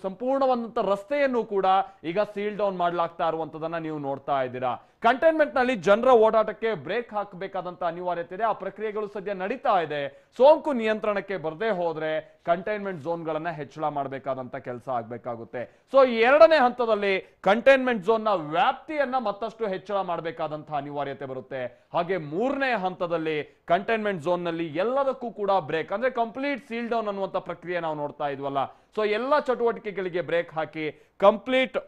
ಸಂಪೂರ್ಣವಾದಂತ ರಸ್ತೆಯನ್ನು ಕೂಡ ಈಗ ಸೀಲ್ ಡೌನ್ ಮಾಡ್ಲಾಗ್ತಾ ಇರುವಂತದನ್ನ ನೀವು ನೋಡ್ತಾ ಇದ್ದೀರಾ. ಕಂಟೈನ್ಮೆಂಟ್ ನಲ್ಲಿ ಜನರ ಓಡಾಟಕ್ಕೆ ಬ್ರೇಕ್ ಹಾಕಬೇಕಾದಂತ ಅನಿವಾರ್ಯತೆ ಇದೆ. ಆ ಪ್ರಕ್ರಿಯೆಗಳು ಸದ್ಯ ನಡೀತಾ ಇದೆ. ಸೋಂಕು ನಿಯಂತ್ರಣಕ್ಕೆ ಬರದೇ ಹೋದ್ರೆ ಕಂಟೈನ್ಮೆಂಟ್ ಝೋನ್ ಗಳನ್ನ ಹೆಚ್ಚಳ ಮಾಡಬೇಕಾದಂತ ಕೆಲಸ ಆಗ್ಬೇಕಾಗುತ್ತೆ. ಸೊ ಈ ಎರಡನೇ ಹಂತದಲ್ಲಿ ಕಂಟೈನ್ಮೆಂಟ್ ಝೋನ್ ನ ವ್ಯಾಪ್ತಿಯನ್ನ ಮತ್ತಷ್ಟು ಹೆಚ್ಚಳ ಮಾಡಬೇಕಾದಂತ ಅನಿವಾರ್ಯತೆ ಬರುತ್ತೆ. ಹಾಗೆ ಮೂರನೇ ಹಂತದಲ್ಲಿ ಕಂಟೈನ್ಮೆಂಟ್ ಝೋನ್ ನಲ್ಲಿ ಎಲ್ಲದಕ್ಕೂ ಕೂಡ ಬ್ರೇಕ್ ಅಂದ್ರೆ ಕಂಪ್ಲೀಟ್ ಸೀಲ್ ಡೌನ್ ಅನ್ನುವಂತ ಪ್ರಕ್ರಿಯೆ ನಾವು ನೋಡ್ತಾ ಇದ್ವಲ್ಲ. ಸೊ ಎಲ್ಲ ಚಟುವಟಿಕೆಗಳಿಗೆ ಬ್ರೇಕ್ ಹಾಕಿ ಕಂಪ್ಲೀಟ್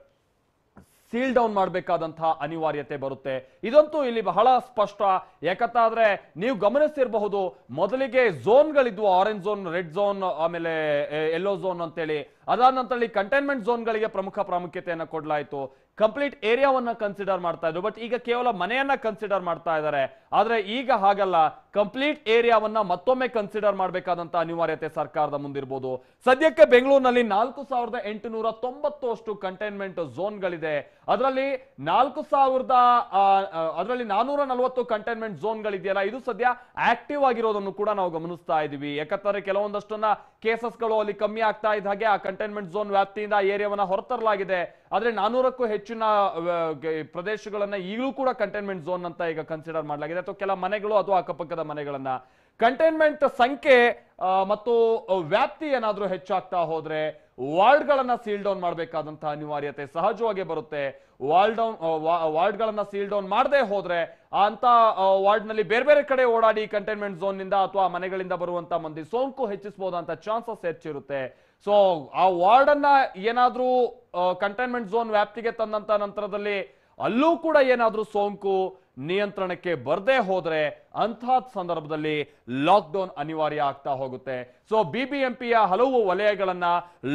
ಸೀಲ್ ಡೌನ್ ಮಾಡಬೇಕಾದಂತಹ ಅನಿವಾರ್ಯತೆ ಬರುತ್ತೆ. ಇದಂತೂ ಇಲ್ಲಿ ಬಹಳ ಸ್ಪಷ್ಟ. ಯಾಕಂತಾದ್ರೆ ನೀವು ಗಮನಿಸಿರಬಹುದು, ಮೊದಲಿಗೆ ಝೋನ್ಗಳಿದ್ವು, ಆರೆಂಜ್ ಝೋನ್, ರೆಡ್ ಝೋನ್, ಆಮೇಲೆ ಯೆಲ್ಲೋ ಝೋನ್ ಅಂತೇಳಿ. ಅದಾದ ನಂತರ ಕಂಟೈನ್ಮೆಂಟ್ ಝೋನ್ಗಳಿಗೆ ಪ್ರಮುಖ ಪ್ರಾಮುಖ್ಯತೆಯನ್ನು ಕೊಡಲಾಯಿತು. ಕಂಪ್ಲೀಟ್ ಏರಿಯಾವನ್ನ ಕನ್ಸಿಡರ್ ಮಾಡ್ತಾ ಇದ್ರು. ಬಟ್ ಈಗ ಕೇವಲ ಮನೆಯನ್ನ ಕನ್ಸಿಡರ್ ಮಾಡ್ತಾ ಇದ್ದಾರೆ. ಆದ್ರೆ ಈಗ ಹಾಗಲ್ಲ, ಕಂಪ್ಲೀಟ್ ಏರಿಯಾವನ್ನ ಮತ್ತೊಮ್ಮೆ ಕನ್ಸಿಡರ್ ಮಾಡಬೇಕಾದಂತ ಅನಿವಾರ್ಯತೆ ಸರ್ಕಾರದ ಮುಂದಿರಬಹುದು. ಸದ್ಯಕ್ಕೆ ಬೆಂಗಳೂರಿನಲ್ಲಿ 4890 ಅಷ್ಟು ಕಂಟೈನ್ಮೆಂಟ್ ಝೋನ್ಗಳಿದೆ. ಅದರಲ್ಲಿ 440 ಕಂಟೈನ್ಮೆಂಟ್ ಝೋನ್ಗಳಿದೆಯಲ್ಲ, ಇದು ಸದ್ಯ ಆಕ್ಟಿವ್ ಆಗಿರೋದನ್ನು ಕೂಡ ನಾವು ಗಮನಿಸ್ತಾ ಇದೀವಿ. ಯಾಕಂದ್ರೆ ಕೆಲವೊಂದಷ್ಟನ್ನ ಕೇಸಸ್ಗಳು ಅಲ್ಲಿ ಕಮ್ಮಿ ಆಗ್ತಾ ಇದ್ದ ಹಾಗೆ ಆ ಕಂಟೈನ್ಮೆಂಟ್ ಝೋನ್ ವ್ಯಾಪ್ತಿಯಿಂದ ಏರಿಯಾವನ್ನ ಹೊರತರಲಾಗಿದೆ. ಆದ್ರೆ 400ಕ್ಕೂ ಹೆಚ್ಚಿನ ಪ್ರದೇಶಗಳನ್ನ ಈಗಲೂ ಕೂಡ ಕಂಟೈನ್ಮೆಂಟ್ ಝೋನ್ ಅಂತ ಈಗ ಕನ್ಸಿಡರ್ ಮಾಡಲಾಗಿದೆ. ಅಥವಾ ಕೆಲ ಮನೆಗಳು ಅಥವಾ ಅಕ್ಕಪಕ್ಕದ ಮನೆಗಳನ್ನ ಕಂಟೈನ್ಮೆಂಟ್ ಸಂಖ್ಯೆ ಮತ್ತು ವ್ಯಾಪ್ತಿ ಏನಾದ್ರೂ ಹೆಚ್ಚಾಗ್ತಾ ಹೋದ್ರೆ ವಾರ್ಡ್ಗಳನ್ನ ಸೀಲ್ ಡೌನ್ ಮಾಡಬೇಕಾದಂತಹ ಅನಿವಾರ್ಯತೆ ಸಹಜವಾಗಿ ಬರುತ್ತೆ. ವಾರ್ಡ್ಗಳನ್ನ ಸೀಲ್ ಡೌನ್ ಮಾಡದೆ ಹೋದ್ರೆ ಅಂತ ವಾರ್ಡ್ ನಲ್ಲಿ ಬೇರೆ ಬೇರೆ ಕಡೆ ಓಡಾಡಿ ಕಂಟೈನ್ಮೆಂಟ್ ಝೋನ್ ನಿಂದ ಅಥವಾ ಮನೆಗಳಿಂದ ಬರುವಂತ ಮಂದಿ ಸೋಂಕು ಹೆಚ್ಚಿಸಬಹುದಂತ ಚಾನ್ಸಸ್ ಹೆಚ್ಚಿರುತ್ತೆ. ಸೊ ಆ ವಾರ್ಡ್ ಅನ್ನ ಏನಾದ್ರೂ ಕಂಟೈನ್ಮೆಂಟ್ ಝೋನ್ ವ್ಯಾಪ್ತಿಗೆ ತಂದಂತ ನಂತರದಲ್ಲಿ ಅಲ್ಲೂ ಕೂಡ ಏನಾದ್ರೂ ಸೋಂಕು ನಿಯಂತ್ರಣಕ್ಕೆ ಬರದೇ ಹೋದ್ರೆ ಅಂತಹ ಸಂದರ್ಭದಲ್ಲಿ ಲಾಕ್ ಡೌನ್ ಅನಿವಾರ್ಯ ಆಗ್ತಾ ಹೋಗುತ್ತೆ. ಸೊ ಬಿಬಿಎಂಪಿಯ ಹಲವು ವಲಯಗಳನ್ನ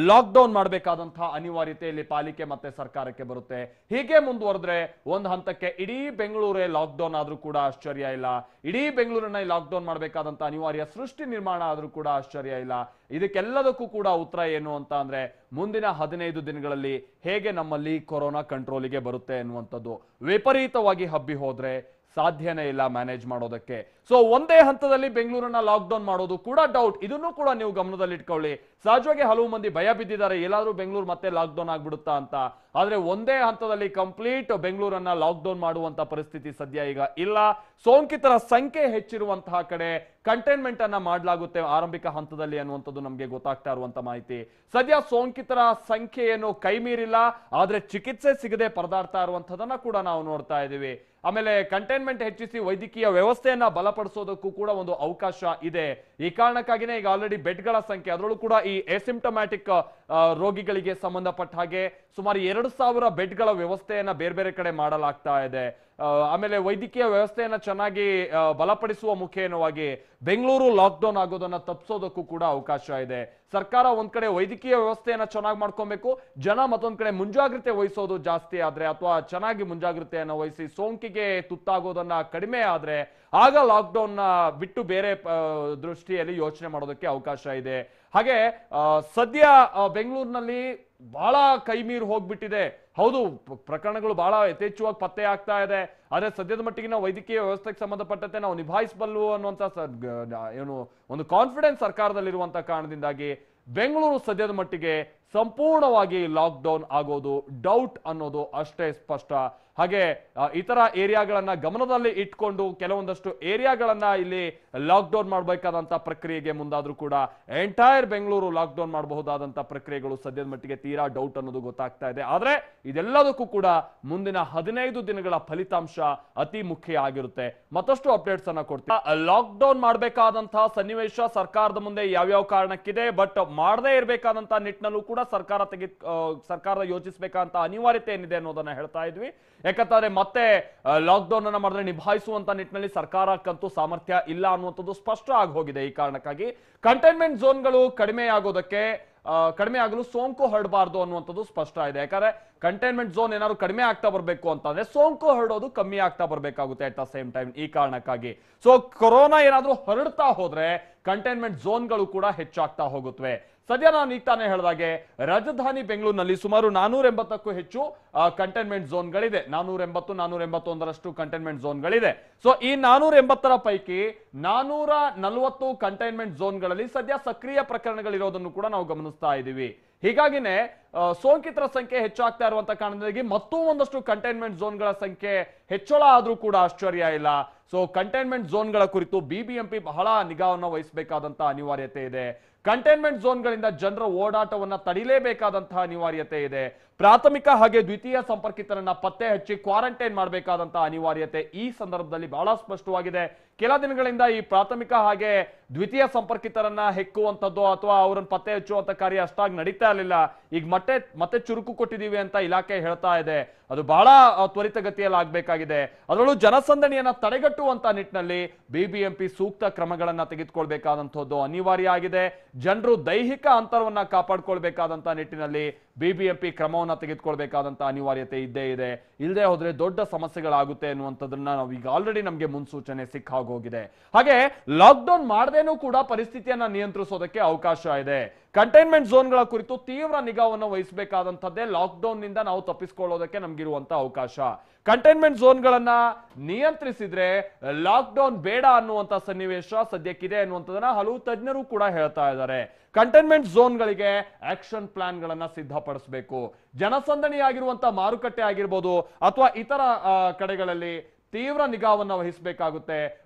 ಲಾಕ್ ಡೌನ್ ಮಾಡಬೇಕಾದಂತಹ ಅನಿವಾರ್ಯತೆ ಇಲ್ಲಿ ಪಾಲಿಕೆ ಮತ್ತೆ ಸರ್ಕಾರಕ್ಕೆ ಬರುತ್ತೆ. ಹೀಗೆ ಮುಂದುವರೆದ್ರೆ ಒಂದು ಹಂತಕ್ಕೆ ಇಡೀ ಬೆಂಗಳೂರೇ ಲಾಕ್ ಡೌನ್ ಆದ್ರೂ ಕೂಡ ಆಶ್ಚರ್ಯ ಇಲ್ಲ. ಇಡೀ ಬೆಂಗಳೂರನ್ನ ಲಾಕ್ ಡೌನ್ ಮಾಡಬೇಕಾದಂತ ಅನಿವಾರ್ಯ ಸೃಷ್ಟಿ ನಿರ್ಮಾಣ ಆದ್ರೂ ಕೂಡ ಆಶ್ಚರ್ಯ ಇಲ್ಲ. ಇದಕ್ಕೆಲ್ಲದಕ್ಕೂ ಕೂಡ ಉತ್ತರ ಏನು ಅಂತ ಅಂದ್ರೆ ಮುಂದಿನ 15 ದಿನಗಳಲ್ಲಿ ಹೇಗೆ ನಮ್ಮಲ್ಲಿ ಕೊರೋನಾ ಕಂಟ್ರೋಲಿಗೆ ಬರುತ್ತೆ ಎನ್ನುವಂಥದ್ದು. ವಿಪರೀತವಾಗಿ ಹಬ್ಬಿ ಹೋದ್ರೆ ಸಾಧ್ಯನೇ ಇಲ್ಲ ಮ್ಯಾನೇಜ್ ಮಾಡೋದಕ್ಕೆ. ಸೊ ಒಂದೇ ಹಂತದಲ್ಲಿ ಬೆಂಗಳೂರನ್ನ ಲಾಕ್ ಡೌನ್ ಮಾಡೋದು ಕೂಡ ಡೌಟ್. ಇದನ್ನು ಕೂಡ ನೀವು ಗಮನದಲ್ಲಿ ಇಟ್ಕೊಳ್ಳಿ. ಸಹಜವಾಗಿ ಹಲವು ಮಂದಿ ಭಯ ಬಿದ್ದಿದ್ದಾರೆ, ಎಲ್ಲಾದ್ರೂ ಬೆಂಗಳೂರು ಮತ್ತೆ ಲಾಕ್ ಡೌನ್ ಆಗ್ಬಿಡುತ್ತಾ ಅಂತ. ಆದ್ರೆ ಒಂದೇ ಹಂತದಲ್ಲಿ ಕಂಪ್ಲೀಟ್ ಬೆಂಗಳೂರನ್ನ ಲಾಕ್ ಡೌನ್ ಮಾಡುವಂತ ಪರಿಸ್ಥಿತಿ ಸದ್ಯ ಈಗ ಇಲ್ಲ. ಸೋಂಕಿತರ ಸಂಖ್ಯೆ ಹೆಚ್ಚಿರುವಂತಹ ಕಡೆ ಕಂಟೈನ್ಮೆಂಟ್ ಅನ್ನ ಮಾಡಲಾಗುತ್ತೆ ಆರಂಭಿಕ ಹಂತದಲ್ಲಿ ಅನ್ನುವಂಥದ್ದು ನಮಗೆ ಗೊತ್ತಾಗ್ತಾ ಇರುವಂತ ಮಾಹಿತಿ. ಸದ್ಯ ಸೋಂಕಿತರ ಸಂಖ್ಯೆ ಏನು ಕೈ ಮೀರಿಲ್ಲ, ಆದ್ರೆ ಚಿಕಿತ್ಸೆ ಸಿಗದೆ ಪರದಾಡ್ತಾ ಇರುವಂತದನ್ನ ಕೂಡ ನಾವು ನೋಡ್ತಾ ಇದೀವಿ. ಆಮೇಲೆ ಕಂಟೈನ್ಮೆಂಟ್ ಹೆಚ್ಚಿಸಿ ವೈದ್ಯಕೀಯ ವ್ಯವಸ್ಥೆಯನ್ನ ಬಲಪಡಿಸೋದಕ್ಕೂ ಕೂಡ ಒಂದು ಅವಕಾಶ ಇದೆ. ಈ ಕಾರಣಕ್ಕಾಗಿನೇ ಈಗ ಆಲ್ರೆಡಿ ಬೆಡ್ಗಳ ಸಂಖ್ಯೆ, ಅದರಲ್ಲೂ ಕೂಡ ಈ ಎಸಿಂಪ್ಟಮ್ಯಾಟಿಕ್ ರೋಗಿಗಳಿಗೆ ಸಂಬಂಧಪಟ್ಟ ಹಾಗೆ ಸುಮಾರು 2000 ಬೆಡ್ಗಳ ವ್ಯವಸ್ಥೆಯನ್ನ ಬೇರೆ ಬೇರೆ ಕಡೆ ಮಾಡಲಾಗ್ತಾ ಇದೆ. ಆಮೇಲೆ ವೈದ್ಯಕೀಯ ವ್ಯವಸ್ಥೆಯನ್ನ ಚೆನ್ನಾಗಿ ಬಲಪಡಿಸುವ ಮುಖೇನವಾಗಿ ಬೆಂಗಳೂರು ಲಾಕ್ ಡೌನ್ ಆಗೋದನ್ನ ತಪ್ಪಿಸೋದಕ್ಕೂ ಕೂಡ ಅವಕಾಶ ಇದೆ. ಸರ್ಕಾರ ಒಂದ್ ಕಡೆ ವೈದ್ಯಕೀಯ ವ್ಯವಸ್ಥೆಯನ್ನ ಚೆನ್ನಾಗಿ ಮಾಡ್ಕೊಬೇಕು, ಜನ ಮತ್ತೊಂದ್ ಕಡೆ ಮುಂಜಾಗ್ರತೆ ವಹಿಸೋದು ಜಾಸ್ತಿ ಆದ್ರೆ ಅಥವಾ ಚೆನ್ನಾಗಿ ಮುಂಜಾಗ್ರತೆಯನ್ನ ವಹಿಸಿ ಸೋಂಕಿಗೆ ತುತ್ತಾಗೋದನ್ನ ಕಡಿಮೆ ಆದ್ರೆ ಆಗ ಲಾಕ್ ಡೌನ್ ಬಿಟ್ಟು ಬೇರೆ ದೃಷ್ಟಿಯಲ್ಲಿ ಯೋಚನೆ ಮಾಡೋದಕ್ಕೆ ಅವಕಾಶ ಇದೆ. ಹಾಗೆ ಸದ್ಯ ಬೆಂಗಳೂರಿನಲ್ಲಿ ಬಹಳ ಕೈಮೀರಿ ಹೋಗ್ಬಿಟ್ಟಿದೆ. ಹೌದು, ಪ್ರಕರಣಗಳು ಬಹಳ ಯಥೇಚ್ಛವಾಗಿ ಪತ್ತೆ ಆಗ್ತಾ ಇದೆ. ಆದ್ರೆ ಸದ್ಯದ ಮಟ್ಟಿಗಿನ ವೈದ್ಯಕೀಯ ವ್ಯವಸ್ಥೆಗೆ ಸಂಬಂಧಪಟ್ಟಂತೆ ನಾವು ನಿಭಾಯಿಸಬಲ್ಲು ಅನ್ನುವಂತ ಏನು ಒಂದು ಕಾನ್ಫಿಡೆನ್ಸ್ ಸರ್ಕಾರದಲ್ಲಿರುವಂತ ಕಾರಣದಿಂದಾಗಿ ಬೆಂಗಳೂರು ಸದ್ಯದ ಮಟ್ಟಿಗೆ ಸಂಪೂರ್ಣವಾಗಿ ಲಾಕ್ ಡೌನ್ ಆಗೋದು ಡೌಟ್ ಅನ್ನೋದು ಅಷ್ಟೇ ಸ್ಪಷ್ಟ. ಹಾಗೆ ಇತರ ಏರಿಯಾಗಳನ್ನ ಗಮನದಲ್ಲಿ ಇಟ್ಕೊಂಡು ಕೆಲವೊಂದಷ್ಟು ಏರಿಯಾಗಳನ್ನ ಇಲ್ಲಿ ಲಾಕ್ ಡೌನ್ ಮಾಡಬೇಕಾದಂತ ಪ್ರಕ್ರಿಯೆಗೆ ಮುಂದಾದ್ರೂ ಕೂಡ ಎಂಟೈರ್ ಬೆಂಗಳೂರು ಲಾಕ್ ಡೌನ್ ಮಾಡಬಹುದಾದಂತ ಪ್ರಕ್ರಿಯೆಗಳು ಸದ್ಯದ ಮಟ್ಟಿಗೆ ತೀರಾ ಡೌಟ್ ಅನ್ನೋದು ಗೊತ್ತಾಗ್ತಾ ಇದೆ. ಆದ್ರೆ ಇದೆಲ್ಲದಕ್ಕೂ ಕೂಡ ಮುಂದಿನ 15 ದಿನಗಳ ಫಲಿತಾಂಶ ಅತಿ ಮುಖ್ಯ ಆಗಿರುತ್ತೆ. ಮತ್ತಷ್ಟು ಅಪ್ಡೇಟ್ಸ್ ಅನ್ನ ಕೊಡ್ತೀವಿ. ಲಾಕ್ ಡೌನ್ ಮಾಡಬೇಕಾದಂತಹ ಸನ್ನಿವೇಶ ಸರ್ಕಾರದ ಮುಂದೆ ಯಾವ್ಯಾವ ಕಾರಣಕ್ಕಿದೆ, ಬಟ್ ಮಾಡದೇ ಇರಬೇಕಾದಂತಹ ನಿಟ್ಟಿನಲ್ಲೂ ಕೂಡ ಕೂಡ ಸರ್ಕಾರ ಯೋಚಿಸಬೇಕಂತ ಅನಿವಾರ್ಯತೆ ಏನಿದೆ ಅನ್ನೋದನ್ನ ಹೇಳ್ತಾ ಇದ್ವಿ. ಯಾಕಂತಂದ್ರೆ ಮತ್ತೆ ಲಾಕ್ಡೌನ್ ಅನ್ನ ಮಾಡಿದ್ರೆ ನಿಭಾಯಿಸುವಂತ ನಿಟ್ಟಿನಲ್ಲಿ ಸರ್ಕಾರಕ್ಕಂತೂ ಸಾಮರ್ಥ್ಯ ಇಲ್ಲ ಅನ್ನುವಂಥದ್ದು ಸ್ಪಷ್ಟ ಆಗಿ ಹೋಗಿದೆ. ಈ ಕಾರಣಕ್ಕಾಗಿ ಕಂಟೈನ್ಮೆಂಟ್ ಝೋನ್ಗಳು ಕಡಿಮೆ ಆಗಲು ಸೋಂಕು ಹರಡಬಾರ್ದು ಅನ್ನುವಂಥದ್ದು ಸ್ಪಷ್ಟ ಇದೆ. ಯಾಕಂದ್ರೆ ಕಂಟೈನ್ಮೆಂಟ್ ಝೋನ್ ಏನಾದ್ರು ಕಡಿಮೆ ಆಗ್ತಾ ಬರ್ಬೇಕು ಅಂತಂದ್ರೆ ಸೋಂಕು ಹರಡೋದು ಕಮ್ಮಿ ಆಗ್ತಾ ಬರ್ಬೇಕಾಗುತ್ತೆ ಅಟ್ ದ ಸೇಮ್ ಟೈಮ್. ಈ ಕಾರಣಕ್ಕಾಗಿ ಸೊ ಕೊರೋನಾ ಏನಾದ್ರೂ ಹರಡ್ತಾ ಹೋದ್ರೆ ಕಂಟೈನ್ಮೆಂಟ್ ಝೋನ್ಗಳು ಕೂಡ ಹೆಚ್ಚಾಗ್ತಾ ಹೋಗುತ್ತವೆ. ಸದ್ಯ ನಾನು ಈಗ ತಾನೇ ಹೇಳಿದಾಗೆ ರಾಜಧಾನಿ ಬೆಂಗಳೂರಿನಲ್ಲಿ ಸುಮಾರು 480ಕ್ಕೂ ಹೆಚ್ಚು ಕಂಟೈನ್ಮೆಂಟ್ ಝೋನ್ಗಳಿದೆ. 481ರಷ್ಟು ಕಂಟೈನ್ಮೆಂಟ್ ಝೋನ್ಗಳಿದೆ. ಸೊ ಈ 480ರ ಪೈಕಿ 440 ಕಂಟೈನ್ಮೆಂಟ್ ಝೋನ್ಗಳಲ್ಲಿ ಸದ್ಯ ಸಕ್ರಿಯ ಪ್ರಕರಣಗಳಿರೋದನ್ನು ಕೂಡ ನಾವು ಗಮನಿಸ್ತಾ ಇದ್ದೀವಿ. ಹೀಗಾಗಿನೇ ಸೋಂಕಿತರ ಸಂಖ್ಯೆ ಹೆಚ್ಚಾಗ್ತಾ ಇರುವಂತ ಕಾರಣದಿಂದಾಗಿ ಮತ್ತೂ ಒಂದಷ್ಟು ಕಂಟೈನ್ಮೆಂಟ್ ಝೋನ್ಗಳ ಸಂಖ್ಯೆ ಹೆಚ್ಚಳ ಆದ್ರೂ ಕೂಡ ಆಶ್ಚರ್ಯ ಇಲ್ಲ. ಸೊ ಕಂಟೈನ್ಮೆಂಟ್ ಝೋನ್ಗಳ ಕುರಿತು ಬಿಬಿಎಂಪಿ ಬಹಳ ನಿಗಾವನ್ನು ವಹಿಸಬೇಕಾದಂತ ಅನಿವಾರ್ಯತೆ ಇದೆ. ಕಂಟೈನ್ಮೆಂಟ್ ಝೋನ್ಗಳಿಂದ ಜನರ ಓಡಾಟವನ್ನ ತಡಿಲೇಬೇಕಾದಂತಹ ಅನಿವಾರ್ಯತೆ ಇದೆ. ಪ್ರಾಥಮಿಕ ಹಾಗೆ ದ್ವಿತೀಯ ಸಂಪರ್ಕಿತರನ್ನ ಪತ್ತೆ ಹಚ್ಚಿ ಕ್ವಾರಂಟೈನ್ ಮಾಡಬೇಕಾದಂತಹ ಅನಿವಾರ್ಯತೆ ಈ ಸಂದರ್ಭದಲ್ಲಿ ಬಹಳ ಸ್ಪಷ್ಟವಾಗಿದೆ. ಕೆಲ ದಿನಗಳಿಂದ ಈ ಪ್ರಾಥಮಿಕ ಹಾಗೆ ದ್ವಿತೀಯ ಸಂಪರ್ಕಿತರನ್ನ ಹೆಕ್ಕುವಂಥದ್ದು ಅಥವಾ ಅವರನ್ನು ಪತ್ತೆ ಹಚ್ಚುವಂತ ಕಾರ್ಯ ಅಷ್ಟಾಗಿ ನಡೀತಾ ಇರಲಿಲ್ಲ. ಈಗ ಮತ್ತೆ ಚುರುಕು ಕೊಟ್ಟಿದ್ದೀವಿ ಅಂತ ಇಲಾಖೆ ಹೇಳ್ತಾ ಇದೆ. ಅದು ಬಹಳ ತ್ವರಿತಗತಿಯಲ್ಲಿ ಆಗ್ಬೇಕಾಗಿದೆ. ಅದರಲ್ಲೂ ಜನಸಂದಣಿಯನ್ನ ತಡೆಗಟ್ಟುವಂತ ನಿಟ್ಟಿನಲ್ಲಿ ಬಿಬಿಎಂಪಿ ಸೂಕ್ತ ಕ್ರಮಗಳನ್ನ ತೆಗೆದುಕೊಳ್ಬೇಕಾದಂತಹದ್ದು ಅನಿವಾರ್ಯ ಆಗಿದೆ. ಜನರು ದೈಹಿಕ ಅಂತರವನ್ನ ಕಾಪಾಡ್ಕೊಳ್ಬೇಕಾದಂತ ನಿಟ್ಟಿನಲ್ಲಿ ಬಿಬಿಎಂಪಿ ಕ್ರಮವನ್ನ ತೆಗೆದುಕೊಳ್ಬೇಕಾದಂತ ಅನಿವಾರ್ಯತೆ ಇದ್ದೇ ಇದೆ. ಇಲ್ಲದೆ ಹೋದ್ರೆ ದೊಡ್ಡ ಸಮಸ್ಯೆಗಳಾಗುತ್ತೆ ಅನ್ನುವಂಥದ್ದನ್ನ ನಾವು ಈಗ ಆಲ್ರೆಡಿ ನಮಗೆ ಮುನ್ಸೂಚನೆ ಸಿಕ್ಕಾಗೋಗಿದೆ. ಹಾಗೆ ಲಾಕ್ಡೌನ್ ಮಾಡದೇನೂ ಕೂಡ ಪರಿಸ್ಥಿತಿಯನ್ನ ನಿಯಂತ್ರಿಸೋದಕ್ಕೆ ಅವಕಾಶ ಇದೆ. ಕಂಟೈನ್ಮೆಂಟ್ ಝೋನ್ಗಳ ಕುರಿತು ತೀವ್ರ ನಿಗಾವನ್ನು ವಹಿಸಬೇಕಾದಂತದ್ದೇ ಲಾಕ್ಡೌನ್ ನಿಂದ ನಾವು ತಪ್ಪಿಸಿಕೊಳ್ಳೋದಕ್ಕೆ ನಮ್ಗಿರುವಂತ ಅವಕಾಶ. ಕಂಟೈನ್ಮೆಂಟ್ ಝೋನ್ಗಳನ್ನ ನಿಯಂತ್ರಿಸಿದ್ರೆ ಲಾಕ್ಡೌನ್ ಬೇಡ ಅನ್ನುವಂತ ಸನ್ನಿವೇಶ ಸದ್ಯಕ್ಕಿದೆ ಅನ್ನುವಂಥದ್ದನ್ನ ಹಲವು ತಜ್ಞರು ಕೂಡ ಹೇಳ್ತಾ ಇದ್ದಾರೆ. ಕಂಟೈನ್ಮೆಂಟ್ ಝೋನ್ಗಳಿಗೆ ಆಕ್ಷನ್ ಪ್ಲಾನ್ ಗಳನ್ನ ಸಿದ್ಧಪಡಿಸಬೇಕು. ಜನಸಂದಣಿ ಆಗಿರುವಂತ ಮಾರುಕಟ್ಟೆ ಆಗಿರ್ಬೋದು ಅಥವಾ ಇತರ ಕಡೆಗಳಲ್ಲಿ ತೀವ್ರ ನಿಗಾವನ್ನ ವಹಿಸಬೇಕಾಗುತ್ತೆ.